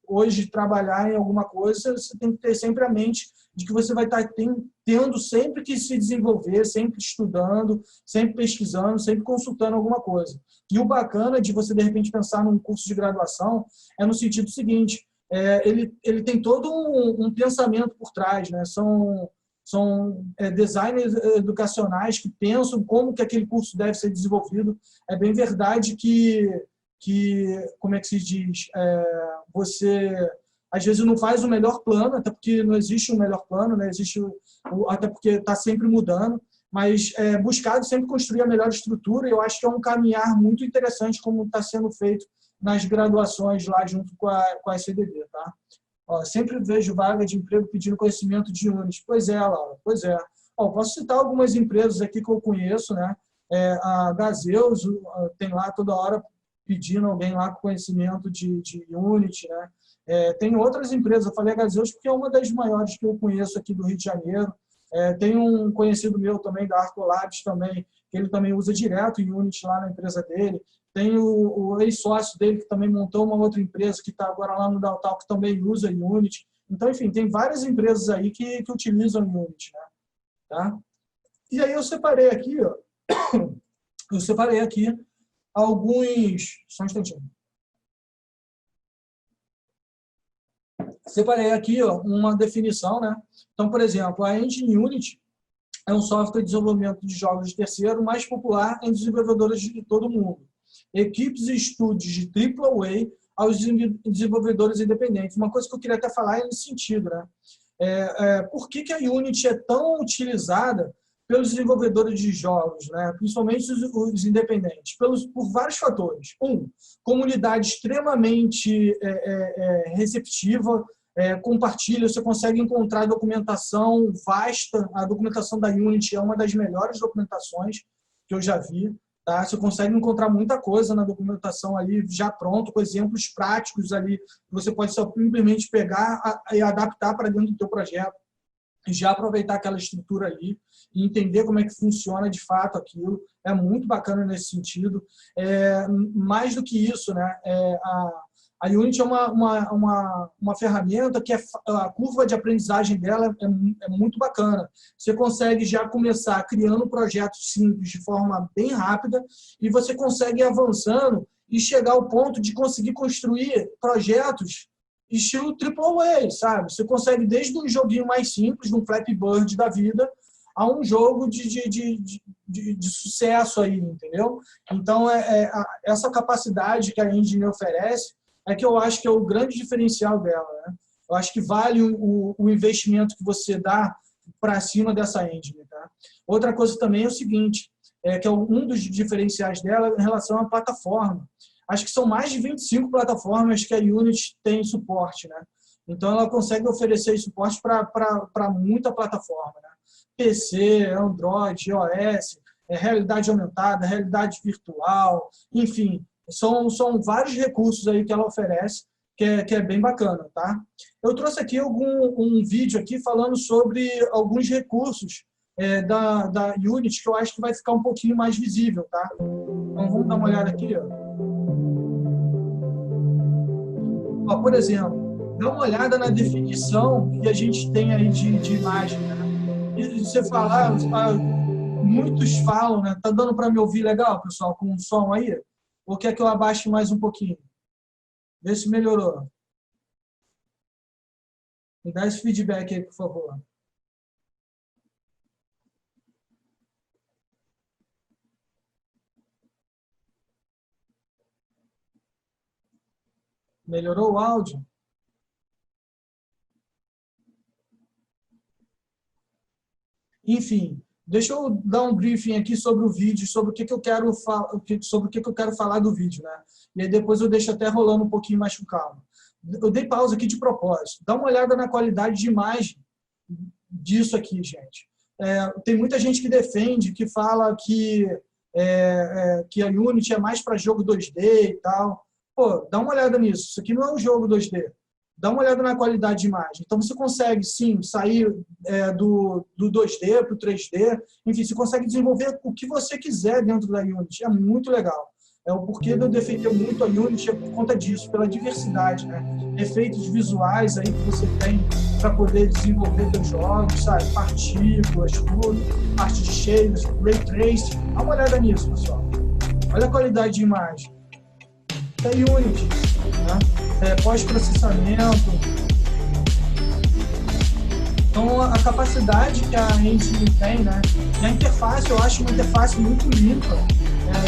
hoje trabalhar em alguma coisa, você tem que ter sempre a mente de que você vai estar tendo sempre que se desenvolver, sempre estudando, sempre pesquisando, sempre consultando alguma coisa. E o bacana de você, de repente, pensar num curso de graduação é no sentido seguinte, ele tem todo um pensamento por trás, né? São designers educacionais que pensam como que aquele curso deve ser desenvolvido. É bem verdade que como é que se diz, você às vezes não faz o melhor plano, até porque não existe um melhor plano, né? Até porque está sempre mudando, mas buscado sempre construir a melhor estrutura. E eu acho que é um caminhar muito interessante como está sendo feito nas graduações lá junto com a SCDD, tá? Ó, sempre vejo vaga de emprego pedindo conhecimento de Unity. Pois é, Laura, pois é. Ó, posso citar algumas empresas aqui que eu conheço, né? A Gazeus tem lá toda hora pedindo alguém lá com conhecimento de Unity, né? Tem outras empresas, eu falei a Gazeus porque é uma das maiores que eu conheço aqui do Rio de Janeiro. Tem um conhecido meu também, da Arcolabs também, que ele também usa direto em Unity lá na empresa dele. Tem o ex-sócio dele, que também montou uma outra empresa, que está agora lá no Downtown, que também usa Unity. Então, enfim, tem várias empresas aí que utilizam Unity, né? Tá? E aí eu separei aqui, ó, alguns... Só um instantinho. Separei aqui, ó, uma definição, né? Então, por exemplo, a Engine Unity é um software de desenvolvimento de jogos de terceiro mais popular em desenvolvedores de todo o mundo. Equipes e estúdios de AAA aos desenvolvedores independentes. Uma coisa que eu queria até falar é nesse sentido, né? Por que a Unity é tão utilizada pelos desenvolvedores de jogos, né? Principalmente os independentes? Por vários fatores. Comunidade extremamente receptiva, compartilha, você consegue encontrar documentação vasta. A documentação da Unity é uma das melhores documentações que eu já vi. Tá? Você consegue encontrar muita coisa na documentação ali já pronto, com exemplos práticos ali, que você pode simplesmente pegar e adaptar para dentro do teu projeto, e já aproveitar aquela estrutura ali e entender como é que funciona de fato aquilo. É muito bacana nesse sentido. Mais do que isso, né? A Unity é uma ferramenta que a curva de aprendizagem dela é muito bacana. Você consegue já começar criando projetos simples de forma bem rápida e você consegue ir avançando e chegar ao ponto de conseguir construir projetos estilo AAA, sabe? Você consegue desde um joguinho mais simples, um Flappy Bird da vida, a um jogo de sucesso aí, entendeu? Então, essa capacidade que a Engine oferece é que eu acho que é o grande diferencial dela, né? Eu acho que vale o investimento que você dá para cima dessa engine, tá? Outra coisa também é o seguinte, que é um dos diferenciais dela em relação à plataforma. Acho que são mais de 25 plataformas que a Unity tem suporte, né? Então, ela consegue oferecer suporte para muita plataforma, né? PC, Android, iOS, realidade aumentada, realidade virtual, enfim... São vários recursos aí que ela oferece, que é bem bacana, tá? Eu trouxe aqui um vídeo aqui falando sobre alguns recursos da Unity que eu acho que vai ficar um pouquinho mais visível, tá? Então, vamos dar uma olhada aqui, ó. Por exemplo, dá uma olhada na definição que a gente tem aí de imagem, né? E você fala, muitos falam, né? Tá dando para me ouvir legal, pessoal, com o som aí? Ou quer que eu abaixe mais um pouquinho? Vê se melhorou. Me dá esse feedback aí, por favor. Melhorou o áudio? Enfim. Deixa eu dar um briefing aqui sobre o vídeo, sobre o que eu quero falar do vídeo, né? E aí depois eu deixo até rolando um pouquinho mais com calma. Eu dei pausa aqui de propósito. Dá uma olhada na qualidade de imagem disso aqui, gente. Tem muita gente que defende, que fala que a Unity é mais para jogo 2D e tal. Pô, dá uma olhada nisso. Isso aqui não é um jogo 2D. Dá uma olhada na qualidade de imagem. Então, você consegue, sim, sair do 2D para o 3D. Enfim, você consegue desenvolver o que você quiser dentro da Unity. É muito legal. O porquê de eu defender muito a Unity é por conta disso, pela diversidade, né? Efeitos visuais aí que você tem para poder desenvolver seus jogos, sabe? Partículas, tudo, parte de shaders, ray tracing. Dá uma olhada nisso, pessoal. Olha a qualidade de imagem. Da Unity, né? Pós-processamento. Então, a capacidade que a Engine tem, né? E a interface, eu acho uma interface muito limpa.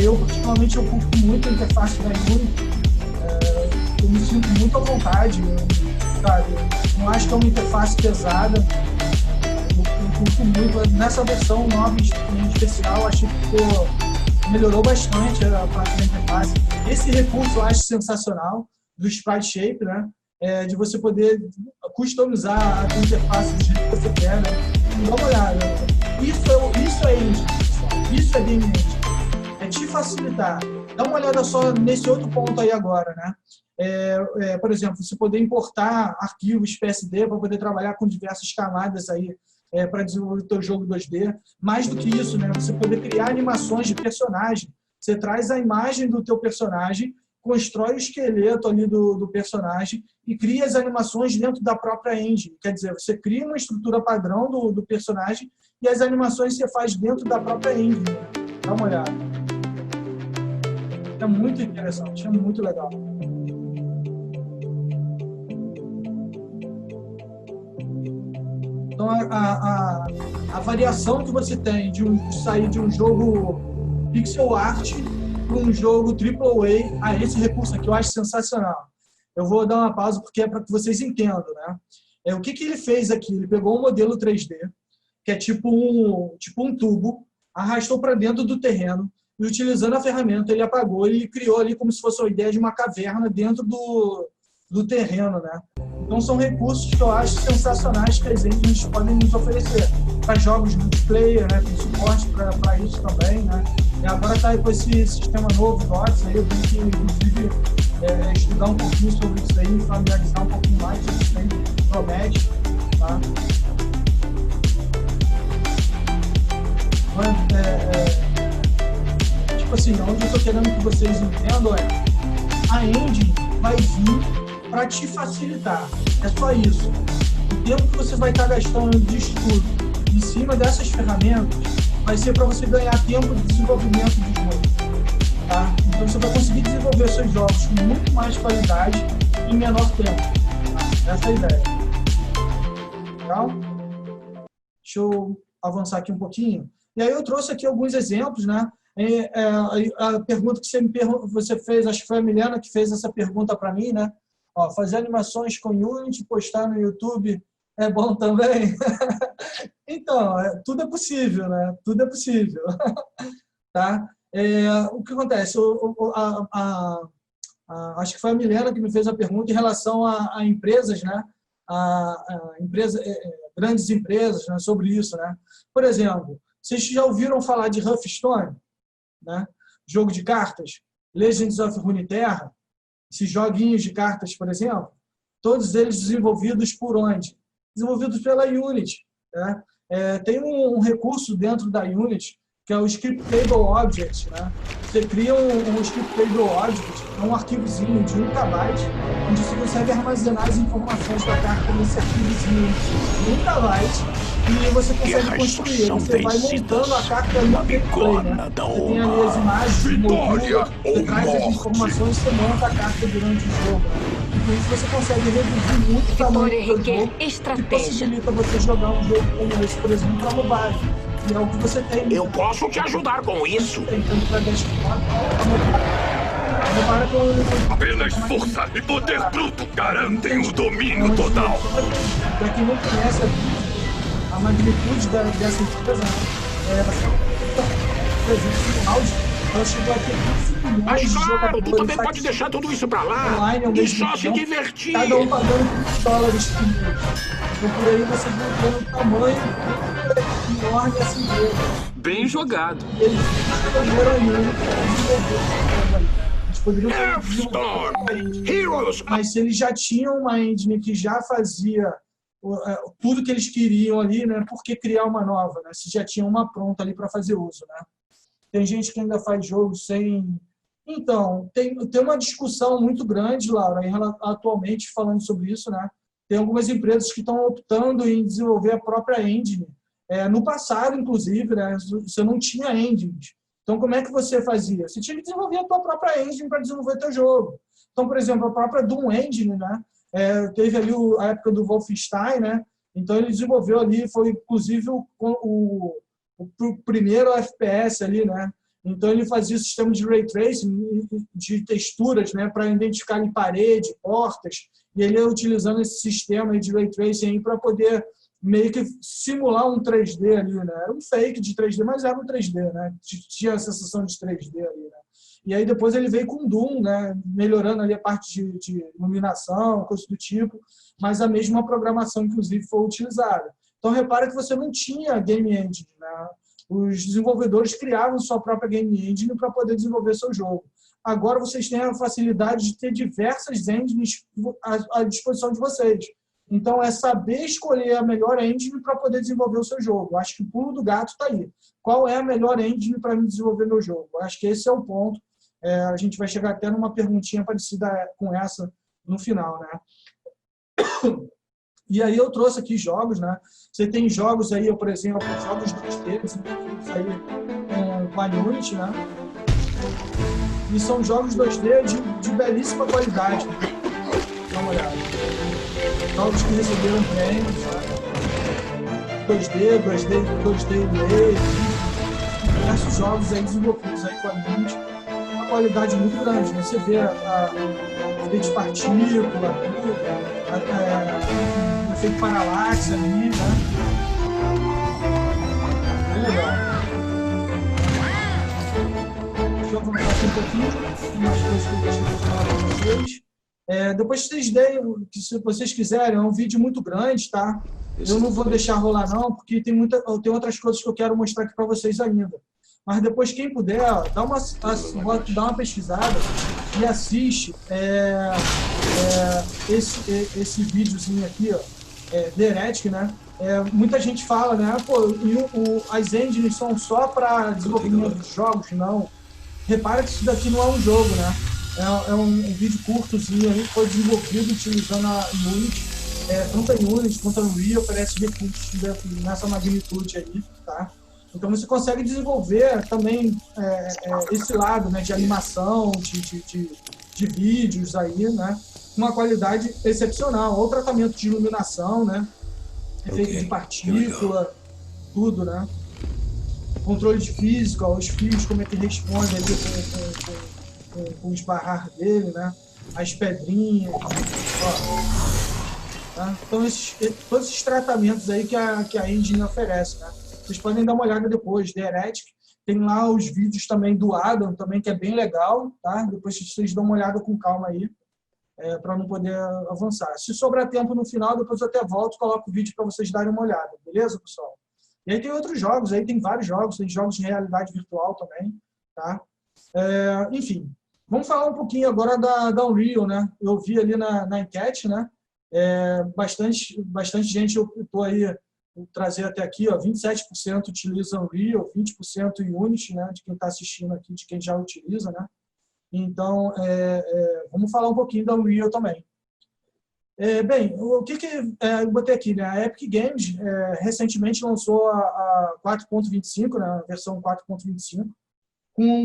Eu, particularmente, eu curto muito a interface da Unity. Eu me sinto muito à vontade, sabe? Não acho que é uma interface pesada. Eu curto muito. Nessa versão nova, em especial, acho que melhorou bastante a parte da interface. Esse recurso eu acho sensacional, do Sprite Shape, né? De você poder customizar a interface do jeito que você quer, né? Dá uma olhada. Isso é Engine, pessoal. Isso é Game Engine. te facilitar. Dá uma olhada só nesse outro ponto aí agora, né? Por exemplo, você poder importar arquivos PSD para poder trabalhar com diversas camadas aí para desenvolver o teu jogo 2D. Mais do que isso, né? Você poder criar animações de personagem. Você traz a imagem do teu personagem, constrói o esqueleto ali do personagem e cria as animações dentro da própria engine. Quer dizer, você cria uma estrutura padrão do personagem e as animações você faz dentro da própria engine. Dá uma olhada. É muito interessante, é muito legal. Então, a variação que você tem de sair de um jogo pixel art para um jogo AAA, esse recurso aqui eu acho sensacional. Eu vou dar uma pausa porque é para que vocês entendam, né? O que ele fez aqui? Ele pegou um modelo 3D, que é tipo um tubo, arrastou para dentro do terreno e, utilizando a ferramenta, ele apagou e criou ali como se fosse a ideia de uma caverna dentro do terreno, né? Então, são recursos que eu acho sensacionais que as engines podem nos oferecer para jogos multiplayer, né? Tem suporte para isso também, né? E agora está com esse sistema novo, DOTS, aí eu tenho que, inclusive, estudar um pouquinho sobre isso aí, me familiarizar um pouquinho mais sobre isso aí, promete, tá? Tipo assim, onde eu estou querendo que vocês entendam a engine vai vir para te facilitar. É só isso. O tempo que você vai estar gastando de estudo em cima dessas ferramentas vai ser para você ganhar tempo de desenvolvimento de jogo. Tá? Então você vai conseguir desenvolver seus jogos com muito mais qualidade em menor tempo. Tá? Essa é a ideia. Legal? Deixa eu avançar aqui um pouquinho. E aí eu trouxe aqui alguns exemplos, né? A pergunta que você fez, acho que foi a Milena que fez essa pergunta para mim, né? Ó, fazer animações com Unity, postar no YouTube é bom também? Então, tudo é possível, né? Tudo é possível. Tá? O que acontece? Acho que foi a Milena que me fez a pergunta em relação a empresas, né? Grandes empresas, né? Sobre isso, né? Por exemplo, vocês já ouviram falar de Hearthstone, né? Jogo de cartas, Legends of Runeterra, esses joguinhos de cartas, por exemplo, todos eles desenvolvidos por onde? Desenvolvidos pela Unity, né? Tem um recurso dentro da Unity que é o Script Table Object, né? Você cria um Script Table Object, um arquivozinho de 1 KB, onde você consegue armazenar as informações da carta nesse arquivozinho de 1 KB, e você consegue construir. Você vai montando a carta no gameplay, né? Você tem ali as imagens, moldura, você traz as informações, você monta a carta durante o jogo, né? E com isso você consegue reduzir muito o tamanho do jogo, que possibilita você jogar um jogo como esse, por exemplo, para mobile. E é o que você tem. Eu posso te ajudar com isso. Tem tanto para desktop, Apenas força e poder bruto garantem o domínio total. Para quem não conhece a magnitude dessa empresa, por exemplo, no auge, ela chegou a ter 25 milhões de jogadores. Tu também pode deixar tudo isso pra lá online, e só se divertir. Cada um pagando $20 por mês. Então por aí você vê o tamanho enorme dessa empresa. Bem jogado. E eles escolheram a Unity para desenvolver. Eles poderiam mas se eles já tinham uma engine que já fazia tudo que eles queriam ali, né? Por que criar uma nova, né? Se já tinha uma pronta ali para fazer uso, né? Tem gente que ainda faz jogo sem... Então, tem uma discussão muito grande, Laura, atualmente falando sobre isso, né? Tem algumas empresas que estão optando em desenvolver a própria engine. No passado, inclusive, né? Você não tinha engines. Então, como é que você fazia? Você tinha que desenvolver a tua própria engine para desenvolver teu jogo. Então, por exemplo, a própria Doom Engine, né? Teve ali a época do Wolfenstein, né? Então, ele desenvolveu ali, foi inclusive o primeiro FPS ali, né? Então, ele fazia o sistema de Ray Tracing, de texturas, né? Para identificar ali parede, portas, e ele ia utilizando esse sistema de Ray Tracing para poder meio que simular um 3D ali, né? Era um fake de 3D, mas era um 3D, né? Tinha a sensação de 3D ali, né? E aí depois ele veio com Doom, né? Melhorando ali a parte de iluminação, coisa do tipo, mas a mesma programação, inclusive, foi utilizada. Então, repara que você não tinha Game Engine, né? os desenvolvedores criavam sua própria game engine para poder desenvolver seu jogo. Agora vocês têm a facilidade de ter diversas engines à disposição de vocês. Então, é saber escolher a melhor engine para poder desenvolver o seu jogo. Acho que o pulo do gato está aí. Qual é a melhor engine para me desenvolver meu jogo? Acho que esse é o ponto. A gente vai chegar até numa perguntinha parecida com essa no final, né? E aí eu trouxe aqui jogos, né? Você tem jogos aí, por exemplo, jogos 2D, desenvolvidos aí com a Unity, né? E são jogos 2D de belíssima qualidade. Né? Dá uma olhada. Jogos que receberam prêmios, né? 2D Lay, diversos jogos aí desenvolvidos aí com a Unity. Uma qualidade muito grande, né? Você vê o efeito de partícula, o efeito paralaxe ali, né? Bem legal. Deixa eu voltar aqui um pouquinho, umas coisas que eu gostaria de falar para vocês. Depois se vocês quiserem, é um vídeo muito grande, tá? Eu não vou deixar rolar não, porque tem outras coisas que eu quero mostrar aqui para vocês ainda. Mas depois, quem puder, dá uma pesquisada e assiste esse videozinho aqui, ó, The Heretic, né? Muita gente fala, né? Pô, as engines são só para desenvolvimento de jogos? Não. Repara que isso daqui não é um jogo, né? É um vídeo curtozinho aí, que foi desenvolvido utilizando a Unity. Tanto a Unity quanto a Unreal oferece recursos nessa magnitude aí, tá? Então você consegue desenvolver também esse lado, né, de animação, de vídeos aí, né? Uma qualidade excepcional. Ou tratamento de iluminação, né? Efeito de partícula, tudo, né? Controle de física, os fios, como é que responde ali com o esbarrar dele, né? As pedrinhas, ó. Tá? Então, todos esses tratamentos aí que a engine oferece, né? Vocês podem dar uma olhada depois, The Heretic. Tem lá os vídeos também do Adam, também, que é bem legal, tá? Depois vocês dão uma olhada com calma aí, para não poder avançar. Se sobrar tempo no final, depois eu até volto e coloco o vídeo para vocês darem uma olhada, beleza, pessoal? E aí tem outros jogos, aí tem vários jogos, tem jogos de realidade virtual também, tá? Enfim, vamos falar um pouquinho agora da Unreal, né? Eu vi ali na enquete, né? Bastante gente optou aí, vou trazer até aqui, ó, 27% utiliza Unreal, 20% Unity, né? De quem está assistindo aqui, de quem já utiliza, né? Então, vamos falar um pouquinho da Unreal também. Bem, o que eu botei aqui, né? A Epic Games recentemente lançou a 4.25, né? A versão 4.25,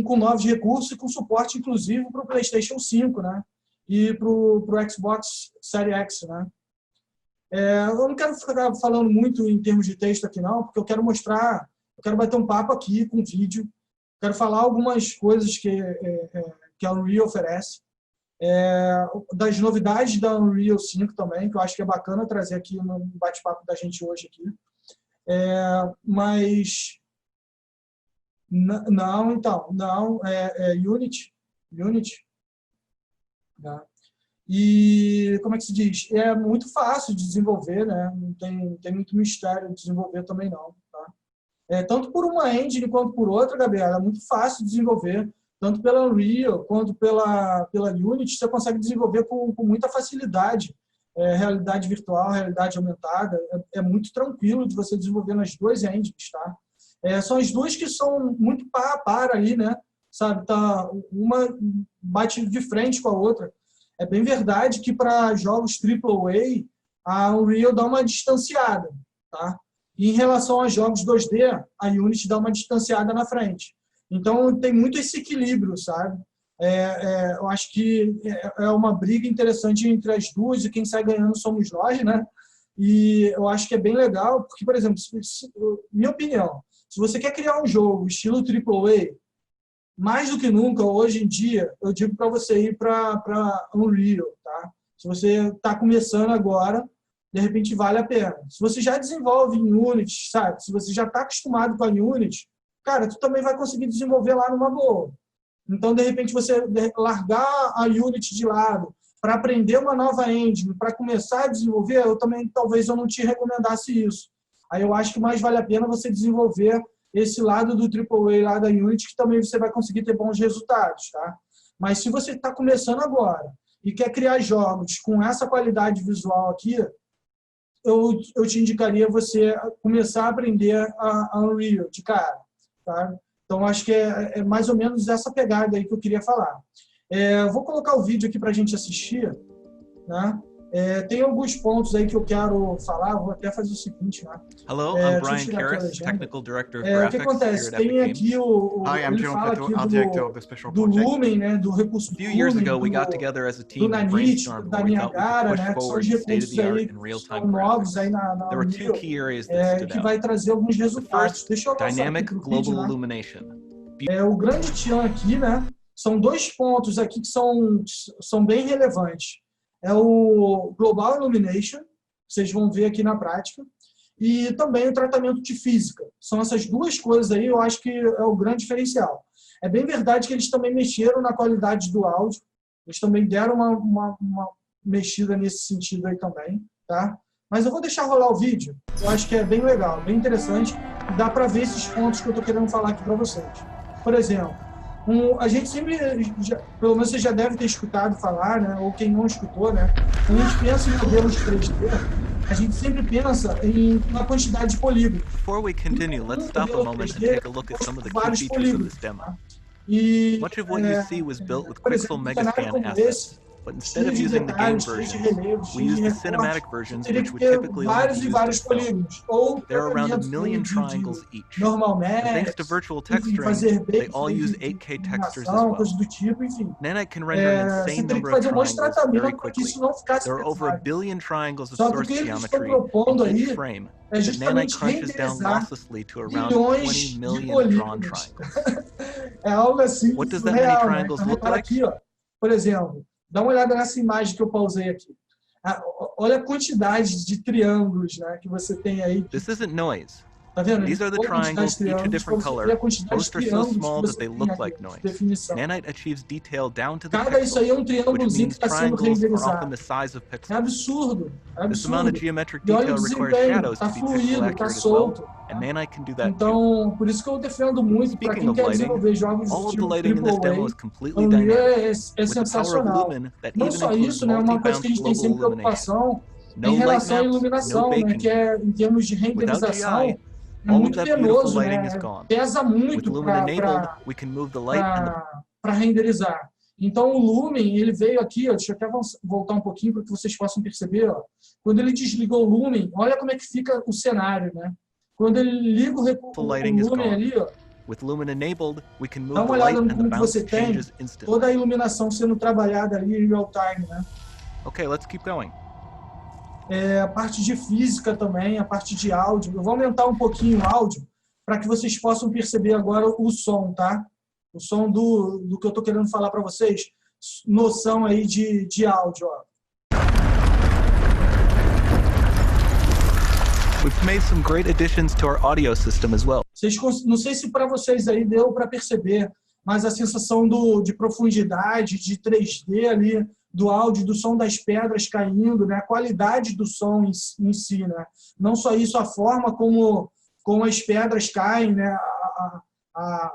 com novos recursos e com suporte, inclusive, para o PlayStation 5, né? E para o Xbox Series X, né? Eu não quero ficar falando muito em termos de texto aqui, não, porque eu quero mostrar, eu quero bater um papo aqui com vídeo, quero falar algumas coisas que a Unreal oferece, das novidades da Unreal 5 também, que eu acho que é bacana trazer aqui no bate-papo da gente hoje aqui. Mas não, Unity. Tá? E como é que se diz? É muito fácil de desenvolver, né? Não tem muito mistério de desenvolver também não. Tá? Tanto por uma engine quanto por outra, Gabriela, é muito fácil de desenvolver. Tanto pela Unreal quanto pela Unity, você consegue desenvolver com muita facilidade. Realidade virtual, realidade aumentada, é muito tranquilo de você desenvolver nas duas engines, tá? São as duas que são muito par a par ali, né? Sabe, tá, uma bate de frente com a outra. É bem verdade que para jogos AAA, a Unreal dá uma distanciada, tá? E em relação a jogos 2D, a Unity dá uma distanciada na frente. Então, tem muito esse equilíbrio, sabe? Eu acho que é uma briga interessante entre as duas e quem sai ganhando somos nós, né? E eu acho que é bem legal, porque, por exemplo, minha opinião, se você quer criar um jogo estilo AAA, mais do que nunca, hoje em dia, eu digo para você ir para Unreal, tá? Se você está começando agora, de repente vale a pena. Se você já desenvolve em Unity, sabe? Se você já está acostumado com a Unity, cara, tu também vai conseguir desenvolver lá numa boa. Então, de repente, você largar a Unity de lado para aprender uma nova engine, para começar a desenvolver, talvez eu não te recomendasse isso. Aí eu acho que mais vale a pena você desenvolver esse lado do AAA lá da Unity, que também você vai conseguir ter bons resultados, tá? Mas se você está começando agora e quer criar jogos com essa qualidade visual aqui, eu te indicaria você começar a aprender a Unreal de cara, tá? Então, acho que é mais ou menos essa pegada aí que eu queria falar. Eu vou colocar o vídeo aqui para a gente assistir, né? Tem alguns pontos aí que eu quero falar, vou até fazer o seguinte, né? Hello, I'm Brian Karras, Technical Director of Graphics. O que acontece? Tem aqui ele fala aqui do Lumen, né? Do recurso do Lumen, do Nanit, da Niagara, né? Que são os recursos aí que são novos aí na Unreal, que vai trazer alguns resultados. Deixa eu avançar aqui pro vídeo, né? O grande tchan aqui, né? São dois pontos aqui que são bem relevantes. É o Global Illumination, vocês vão ver aqui na prática, e também o tratamento de física. São essas duas coisas aí, eu acho que é o grande diferencial. É bem verdade que eles também mexeram na qualidade do áudio, eles também deram uma mexida nesse sentido aí também, tá? Mas eu vou deixar rolar o vídeo, eu acho que é bem legal, bem interessante, e dá para ver esses pontos que eu estou querendo falar aqui para vocês. Por exemplo, a gente sempre, pelo menos você já deve ter escutado falar, né? Ou quem não escutou, né? Quando a gente pensa em modelos 3D, a gente sempre pensa em uma quantidade de polígonos. Before we continue, let's stop a moment and take a look at some of the key features of this demo. Much of what you see was built with Quixel Megascan assets. But instead of using the game versions, we use the cinematic versions, which would typically only be used in film. There are around 1 million triangles each. And thanks to virtual texturing, they all use 8K textures as well. Nanite can render an insane number of triangles very quickly. There are over 1 billion triangles of source geometry in each frame that Nanite crunches down losslessly to around 20 million drawn triangles. What does that many triangles look like? Por exemplo, dá uma olhada nessa imagem que eu pausei aqui. Olha a quantidade de triângulos, né, que você tem aí. This isn't noise. Tá vendo? These are the triangles, each a different color. Most are so small that they look like noise. Nanite achieves detail down to the pixels, which means triangles are often the size of pixels. É absurdo. This amount of geometric detail requires shadows to be pixel accurate as well, and Nanite can do that too. Então, por isso que eu defendo muito para quem quer desenvolver jogos all of the lighting in this demo is completely dynamic. É sensacional. Não só isso, né? Uma coisa que a gente tem sempre preocupação em relação à iluminação, né? Que é em termos de renderização. É muito penoso, né? Pesa muito para renderizar. Então, o Lumen, ele veio aqui, ó, deixa eu até voltar um pouquinho para que vocês possam perceber. Ó, quando ele desligou o Lumen, olha como é que fica o cenário, né? Quando ele liga o Lumen ali, ó, dá uma olhada no como que você tem toda a iluminação sendo trabalhada ali em real time, né? Okay, let's keep going. A parte de física também, a parte de áudio. Eu vou aumentar um pouquinho o áudio para que vocês possam perceber agora o som, tá? O som do que eu estou querendo falar para vocês. Noção aí de áudio, ó. We've made some great additions to our audio system as well. Não sei se para vocês aí deu para perceber, mas a sensação de profundidade, de 3D ali, do áudio, do som das pedras caindo, né? A qualidade do som em si, né? Não só isso, a forma como as pedras caem, né?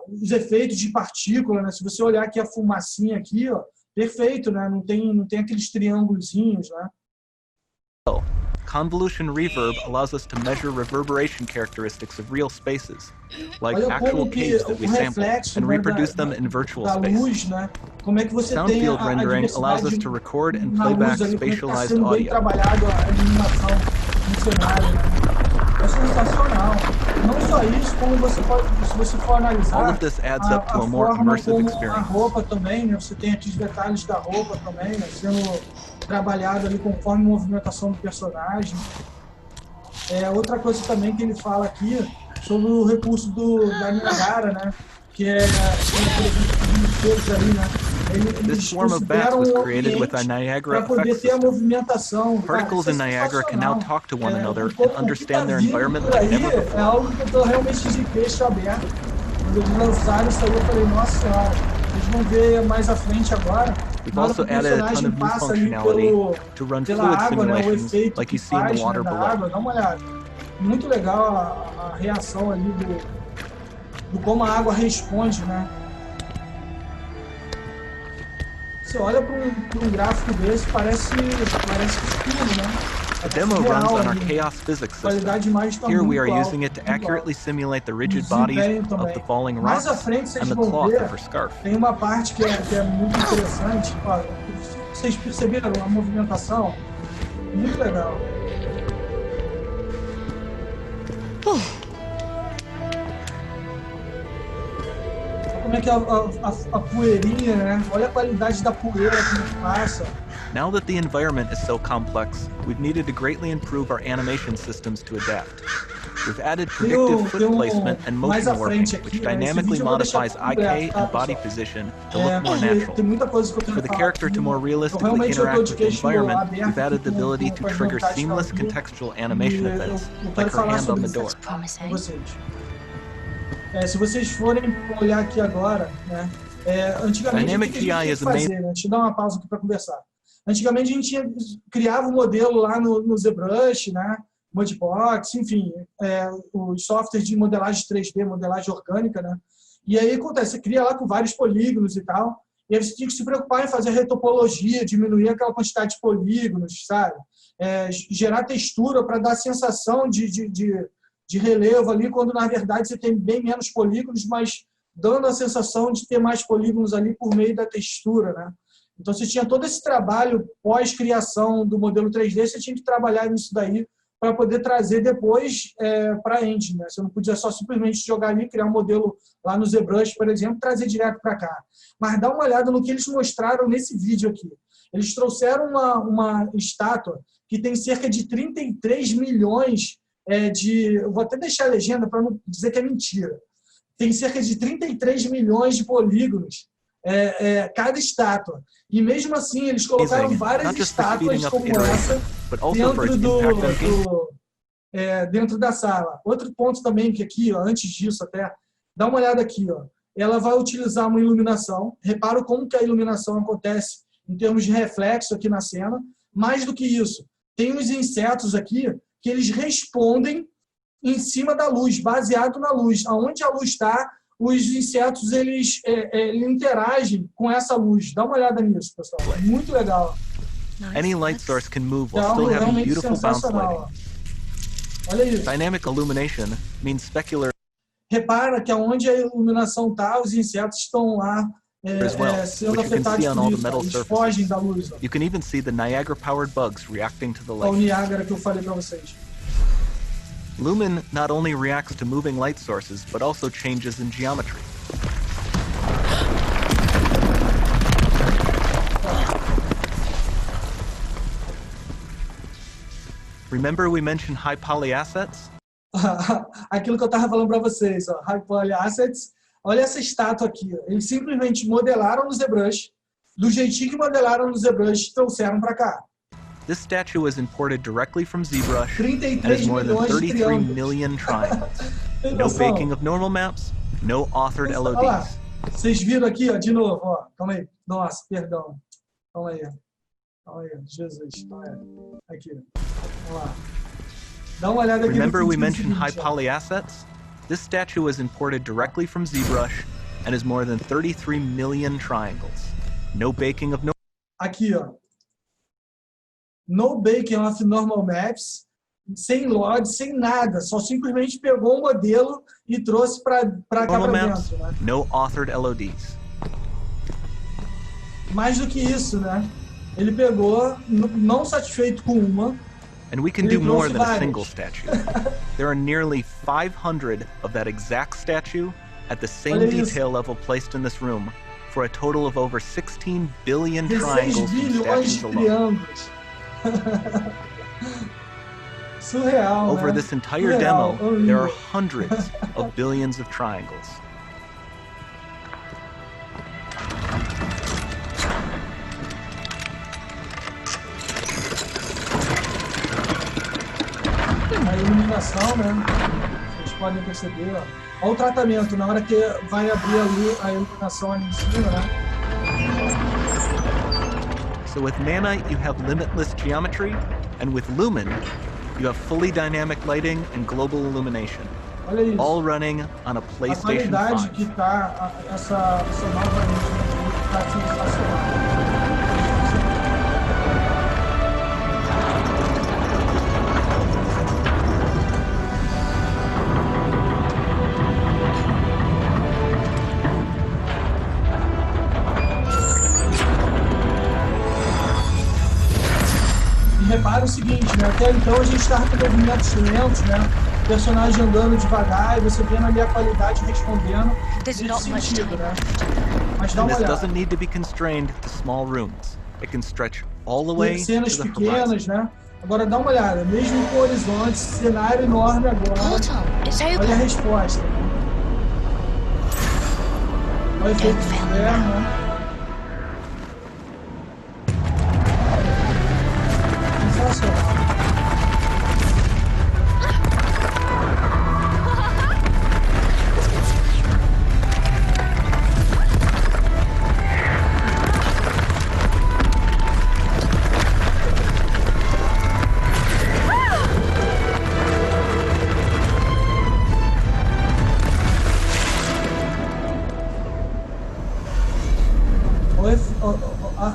Os efeitos de partícula, né? Se você olhar aqui a fumacinha aqui, ó, perfeito, né? Não tem aqueles triângulozinhos, né? Convolution reverb allows us to measure reverberation characteristics of real spaces, like actual caves that we sample, and reproduce them in virtual space. Sound field rendering allows us to record and playback spatialized audio. É sensacional. Não só isso, como se você for analisar, all of this adds up to a more immersive experience. A roupa também, né? Você tem aqui os detalhes da roupa também, né? Sendo trabalhado ali conforme a movimentação do personagem. Outra coisa também que ele fala aqui sobre o recurso da Niagara, né? Que por exemplo, os ali, né? This swarm of bats was created with a Niagara effect system. Particles in Niagara can now talk to one another and understand their environment like never before. É algo que eu estou realmente de queixo aberto. Quando eles lançaram isso aí, eu falei, nossa senhora, eles vão ver mais à frente agora. We've also added a ton of new functionality to run fluid simulations like you see in the water below. Dá uma olhada. Muito legal a reação ali do como a água responde, né? Você olha para um gráfico desse, parece escuro, né? The demo runs on our chaos physics system. Here we are using it to accurately simulate the rigid bodies of the falling rocks and the cloth of her scarf. Tem uma parte que é muito interessante. Ó, vocês perceberam a movimentação? Muito legal. Como é que é a poeirinha, né? Olha a qualidade da poeira que passa. Now that the environment is so complex, we've needed to greatly improve our animation systems to adapt. We've added predictive foot placement and motion warping, which dynamically modifies IK and body position to look more natural. For the character to more realistically interact with the environment, we've added the ability to trigger seamless contextual animation events, like her hand on the door. Se vocês forem olhar aqui agora, né, antigamente Dynamic o que a gente GI is tinha que fazer, né? Deixa eu dar uma pausa aqui para conversar. Antigamente a gente criava um modelo lá no ZBrush, né, Mudbox, enfim, os softwares de modelagem 3D, modelagem orgânica, né, e aí acontece, você cria lá com vários polígonos e tal, e aí você tinha que se preocupar em fazer retopologia, diminuir aquela quantidade de polígonos, sabe, gerar textura para dar a sensação de relevo ali, quando na verdade você tem bem menos polígonos, mas dando a sensação de ter mais polígonos ali por meio da textura, né? Então você tinha todo esse trabalho pós-criação do modelo 3D, você tinha que trabalhar nisso daí para poder trazer depois para a engine, né? Você não podia só simplesmente jogar ali, criar um modelo lá no ZBrush, por exemplo, trazer direto para cá. Mas dá uma olhada no que eles mostraram nesse vídeo aqui. Eles trouxeram uma estátua que tem cerca de 33 milhões eu vou até deixar a legenda para não dizer que é mentira. Tem cerca de 33 milhões de polígonos cada estátua. E mesmo assim, eles colocaram várias estátuas como essa dentro da sala. Outro ponto também, que aqui, ó, antes disso até, dá uma olhada aqui. Ó, ela vai utilizar uma iluminação. Repara como que a iluminação acontece em termos de reflexo aqui na cena. Mais do que isso, tem os insetos aqui que eles respondem em cima da luz, baseado na luz. Aonde a luz está, os insetos eles interagem com essa luz. Dá uma olhada nisso, pessoal. Muito legal. Any light source can move while still having beautiful bounce lighting. Olha isso. Dynamic illumination means specular. Repara que aonde a iluminação está, os insetos estão lá sendo afetados por isso. Eles fogem da luz. Ó. You can even see the Niagara-powered bugs reacting to the light. O Niagara que eu falei para vocês. Lumen not only reacts to moving light sources, but also changes in geometry. Remember we mentioned high poly assets? Aquilo que eu estava falando para vocês, ó, high poly assets. Olha essa estátua aqui. Ó. Eles simplesmente modelaram no ZBrush, do jeitinho que modelaram no ZBrush, trouxeram para cá. This statue was imported directly from ZBrush and has more than 33 million triangles. No baking of normal maps, no authored LODs. Vocês viram aqui, ó, de novo, ó. Calma aí. Nossa, perdão. Calma aí. Calma aí. Jesus. Aqui. Vamos lá. Dá uma olhada aqui. Remember we mentioned high poly assets? This statue was imported directly from ZBrush and has more than 33 million triangles. No baking of normal. Aqui, ó. No baking of normal maps, sem LOD, sem nada, só simplesmente pegou um modelo e trouxe para cá para dentro, né? No authored LODs. Mais do que isso, né? Ele pegou, não satisfeito com uma, and we can do more than a single statue. There are nearly 500 of that exact statue at the same detail level placed in this room, for a total of over 16 billion triangles and statues alone. Surreal, Over né? this entire demo, there are hundreds of billions of triangles. A iluminação, né? Vocês podem perceber, ó. Olha o tratamento, na hora que vai abrir ali a iluminação ali em cima, né? So with Nanite, you have limitless geometry, and with Lumen, you have fully dynamic lighting and global illumination. Olha isso. All running on a PlayStation 5. A qualidade que tá essa nova engine tá sensacional. Repara o seguinte, né? Até então a gente estava com movimentos lentos, né? O personagem andando devagar e você vendo ali a qualidade respondendo nesse sentido, né? Mas dá uma olhada. Doesn't need to be constrained to small rooms. It can stretch all the way cenas to the pequenas, horizon. né? Agora dá uma olhada, mesmo com horizonte, cenário enorme agora. Olha a resposta. Olha o efeito de inverno, né?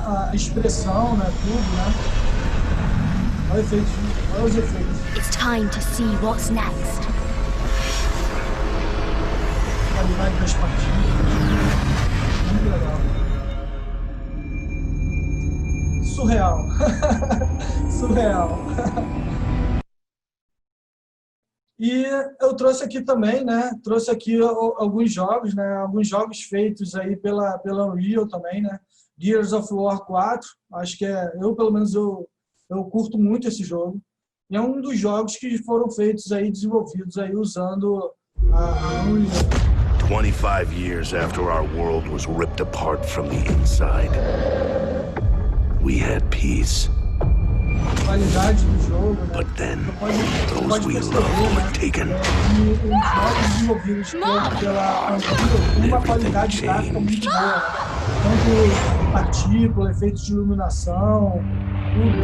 A expressão, né, tudo, né? Olha os efeitos. It's time to see what's next. A qualidade das partidas. Muito legal. Surreal. Surreal. E eu trouxe aqui também, né? Trouxe aqui alguns jogos, né? Alguns jogos feitos aí pela Unreal também, né? Gears of War 4, acho que pelo menos eu curto muito esse jogo. E é um dos jogos que foram feitos aí, desenvolvidos aí usando a Unreal. 25 years after our world was ripped apart from the inside, we had peace. A qualidade do jogo, né? But then, those we love were taken. E os jogos desenvolvidos pela Unreal têm uma qualidade gráfica muito boa. Tanto partícula, efeitos de iluminação, tudo.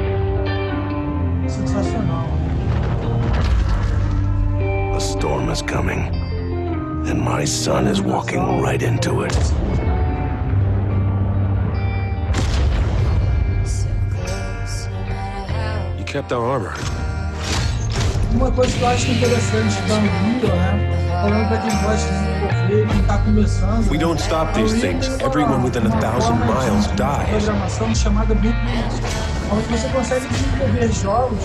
Sensacional. A storm is coming, and my son is walking right into it. You kept our armor. Uma coisa que eu acho interessante da Unreal, né? Falando para quem gosta de desenvolver, quem está começando. We don't stop these things. Everyone within 1,000 miles dies. Programação chamada Blueprint, onde você consegue desenvolver jogos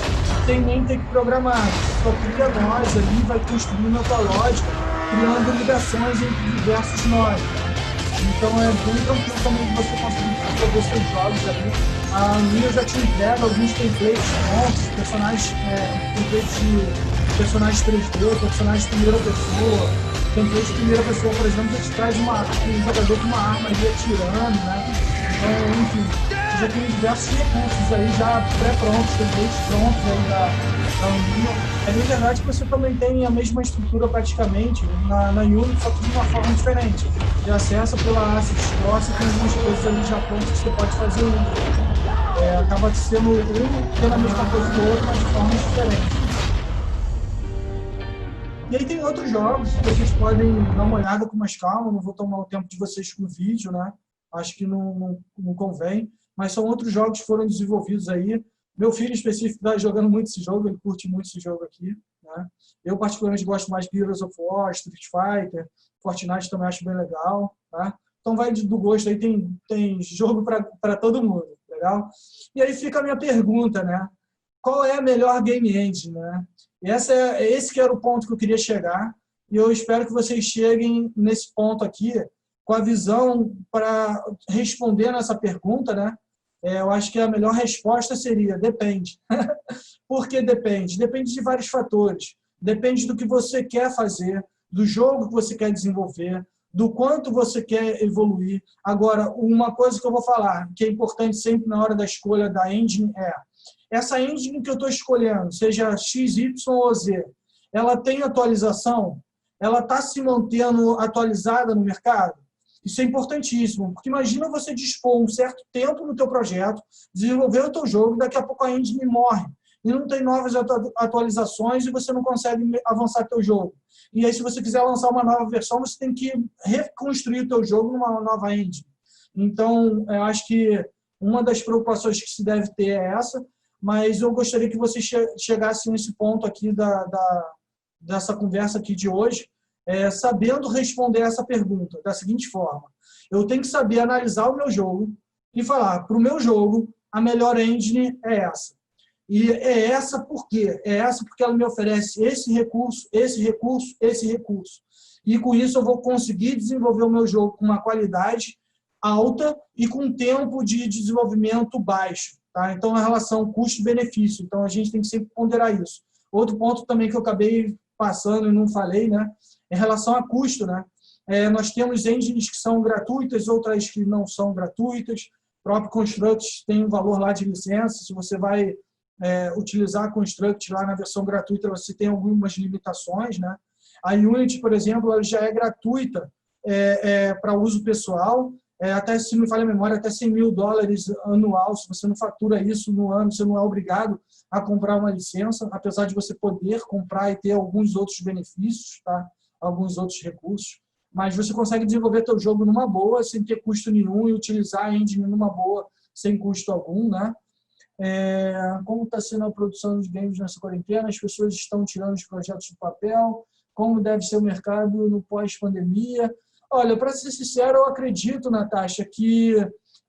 sem nem ter que programar. Só cria nós ali, vai construindo a tua lógica, criando ligações entre diversos nós. Então é bem tranquilo também de você conseguir desenvolver seus jogos ali. A Unreal já te entrega alguns templates prontos, templates de personagens 3D, personagens de primeira pessoa. Template de primeira pessoa, por exemplo, já te traz um jogador com uma arma ali atirando, né? Então, enfim, você já tem diversos recursos aí já pré-prontos, templates prontos aí da Unreal. É bem verdade que você também tem a mesma estrutura praticamente na Unity, só que de uma forma diferente. Você acessa pela Asset Store, você tem algumas coisas ali já prontas que você pode fazer uso. Acaba sendo tendo a mesma coisa do outro, mas de formas diferentes. E aí tem outros jogos que vocês podem dar uma olhada com mais calma, não vou tomar o tempo de vocês com o vídeo, né? Acho que não convém, mas são outros jogos que foram desenvolvidos aí. Meu filho específico está jogando muito esse jogo, ele curte muito esse jogo aqui, né? Eu particularmente gosto mais de Gears of War, Street Fighter, Fortnite também acho bem legal, tá? Então vai do gosto aí, tem jogo para todo mundo, legal? E aí fica a minha pergunta, né? Qual é a melhor game engine, né? E esse que era o ponto que eu queria chegar, e eu espero que vocês cheguem nesse ponto aqui com a visão para responder nessa pergunta, né? Eu acho que a melhor resposta seria depende. Por que depende? Depende de vários fatores. Depende do que você quer fazer, do jogo que você quer desenvolver, do quanto você quer evoluir. Agora, uma coisa que eu vou falar, que é importante sempre na hora da escolha da engine essa engine que eu estou escolhendo, seja X, Y ou Z, ela tem atualização? Ela está se mantendo atualizada no mercado? Isso é importantíssimo, porque imagina você dispor um certo tempo no teu projeto, desenvolver o teu jogo, e daqui a pouco a engine morre. e não tem novas atualizações e você não consegue avançar teu jogo. E aí, se você quiser lançar uma nova versão, você tem que reconstruir o teu jogo numa nova engine. Então, eu acho que uma das preocupações que se deve ter é essa, mas eu gostaria que você chegasse nesse ponto aqui dessa conversa aqui de hoje, sabendo responder essa pergunta da seguinte forma: eu tenho que saber analisar o meu jogo e falar, para o meu jogo, a melhor engine é essa. E é essa por quê? É essa porque ela me oferece esse recurso, esse recurso, esse recurso. E com isso eu vou conseguir desenvolver o meu jogo com uma qualidade alta e com um tempo de desenvolvimento baixo. Tá? Então, a relação custo-benefício. Então, a gente tem que sempre ponderar isso. Outro ponto também que eu acabei passando e não falei, né, em relação a custo. Né? Nós temos engines que são gratuitas, outras que não são gratuitas. O próprio Construct tem um valor lá de licença. Se você vai utilizar a Construct lá na versão gratuita, você tem algumas limitações. Né? A Unity, por exemplo, ela já é gratuita para uso pessoal. Até, se não me falha a memória, até $100 mil anual. Se você não fatura isso no ano, você não é obrigado a comprar uma licença, apesar de você poder comprar e ter alguns outros benefícios, tá? Alguns outros recursos. Mas você consegue desenvolver teu jogo numa boa, sem ter custo nenhum, e utilizar a engine numa boa, sem custo algum. Né? Como está sendo a produção de games nessa quarentena? As pessoas estão tirando os projetos do papel? Como deve ser o mercado no pós-pandemia? Olha, para ser sincero, eu acredito, Natasha, que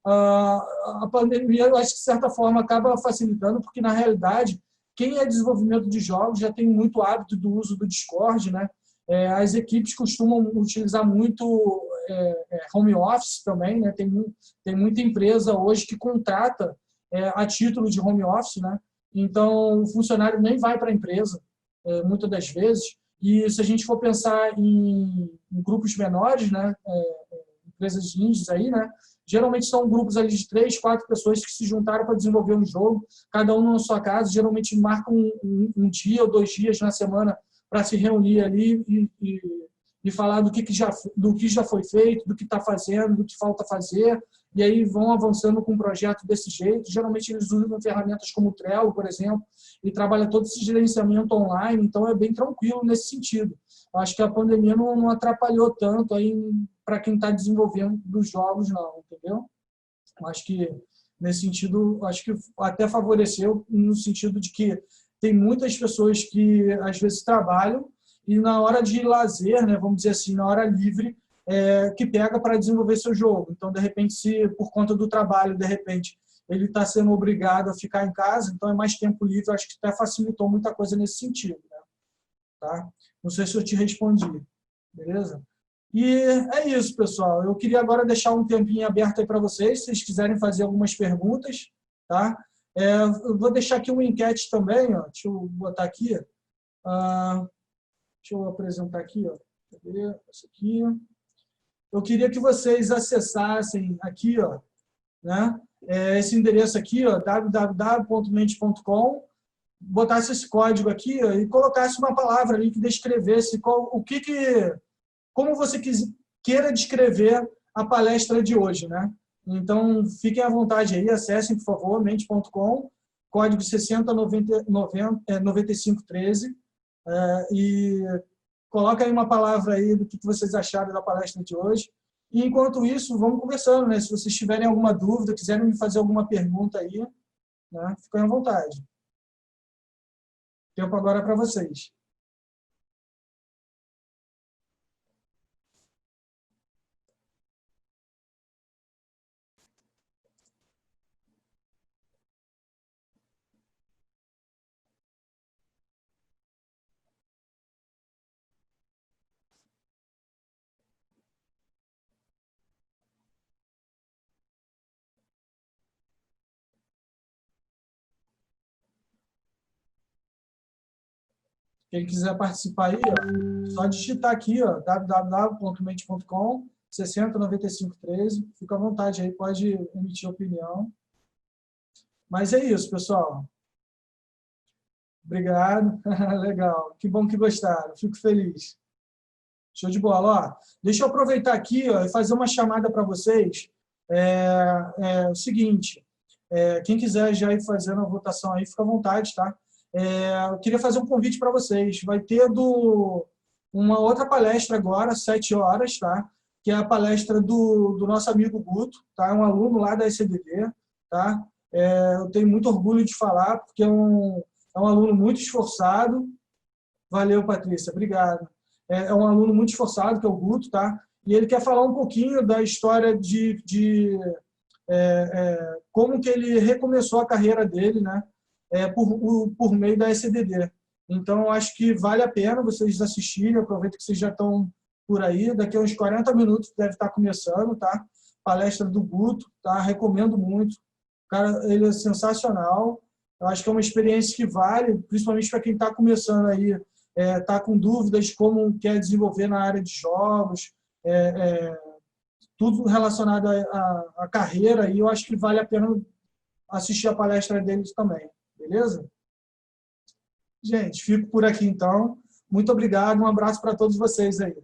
a pandemia, eu acho que de certa forma acaba facilitando, porque na realidade, quem é desenvolvimento de jogos já tem muito hábito do uso do Discord, né? As equipes costumam utilizar muito home office também, né? Tem muita empresa hoje que contrata a título de home office, né? Então, o funcionário nem vai para a empresa, muitas das vezes. E se a gente for pensar em grupos menores, né, empresas indies aí, né, geralmente são grupos ali de 3, 4 pessoas que se juntaram para desenvolver um jogo, cada um na sua casa, geralmente marcam um dia ou 2 dias na semana para se reunir ali e falar do que já foi feito, do que está fazendo, do que falta fazer, e aí vão avançando com um projeto desse jeito. Geralmente eles usam ferramentas como o Trello, por exemplo, e trabalham todo esse gerenciamento online, então é bem tranquilo nesse sentido. Eu acho que a pandemia não atrapalhou tanto para quem está desenvolvendo dos jogos, não, entendeu? Eu acho que, nesse sentido, acho que até favoreceu no sentido de que tem muitas pessoas que, às vezes, trabalham e na hora de lazer, né, vamos dizer assim, na hora livre, que pega para desenvolver seu jogo. Então, de repente, se por conta do trabalho, de repente, ele está sendo obrigado a ficar em casa, então é mais tempo livre. Acho que até facilitou muita coisa nesse sentido. Né? Tá? Não sei se eu te respondi. Beleza? E é isso, pessoal. Eu queria agora deixar um tempinho aberto aí para vocês, se vocês quiserem fazer algumas perguntas. Tá? Eu vou deixar aqui uma enquete também. Ó. Deixa eu botar aqui. Deixa eu apresentar aqui. Ó. Cadê? Essa aqui. Eu queria que vocês acessassem aqui, ó, né, esse endereço aqui, ó, www.mente.com, botasse esse código aqui, ó, e colocasse uma palavra ali que descrevesse como você queira descrever a palestra de hoje, né? Então, fiquem à vontade aí, acessem, por favor, mente.com, código 609513, e coloca aí uma palavra aí do que vocês acharam da palestra de hoje. E, enquanto isso, vamos conversando, né? Se vocês tiverem alguma dúvida, quiserem me fazer alguma pergunta aí, né? Fiquem à vontade. Tempo agora para vocês. Quem quiser participar aí, ó, só digitar aqui, ó, www.mente.com, 609513. Fica à vontade aí, pode emitir opinião. Mas é isso, pessoal. Obrigado. Legal. Que bom que gostaram. Fico feliz. Show de bola. Ó, deixa eu aproveitar aqui, ó, e fazer uma chamada para vocês. O seguinte, Quem quiser já ir fazendo a votação aí, fica à vontade, tá? Eu queria fazer um convite para vocês. Vai ter uma outra palestra agora, às 7 horas, tá? Que é a palestra do nosso amigo Guto, tá? É um aluno lá da ECDD, tá? Eu tenho muito orgulho de falar, porque é um aluno muito esforçado. Valeu, Patrícia, obrigado. É um aluno muito esforçado, que é o Guto, tá? E ele quer falar um pouquinho da história de como que ele recomeçou a carreira dele, né? Por meio da ECDD. Então, acho que vale a pena vocês assistirem, aproveita que vocês já estão por aí, daqui a uns 40 minutos deve estar começando, tá? Palestra do Guto, tá? Recomendo muito. O cara, ele é sensacional. Eu acho que é uma experiência que vale, principalmente para quem está começando aí, está com dúvidas de como quer desenvolver na área de jogos, tudo relacionado à carreira, e eu acho que vale a pena assistir a palestra deles também, beleza? Gente, fico por aqui então. Muito obrigado, um abraço para todos vocês aí.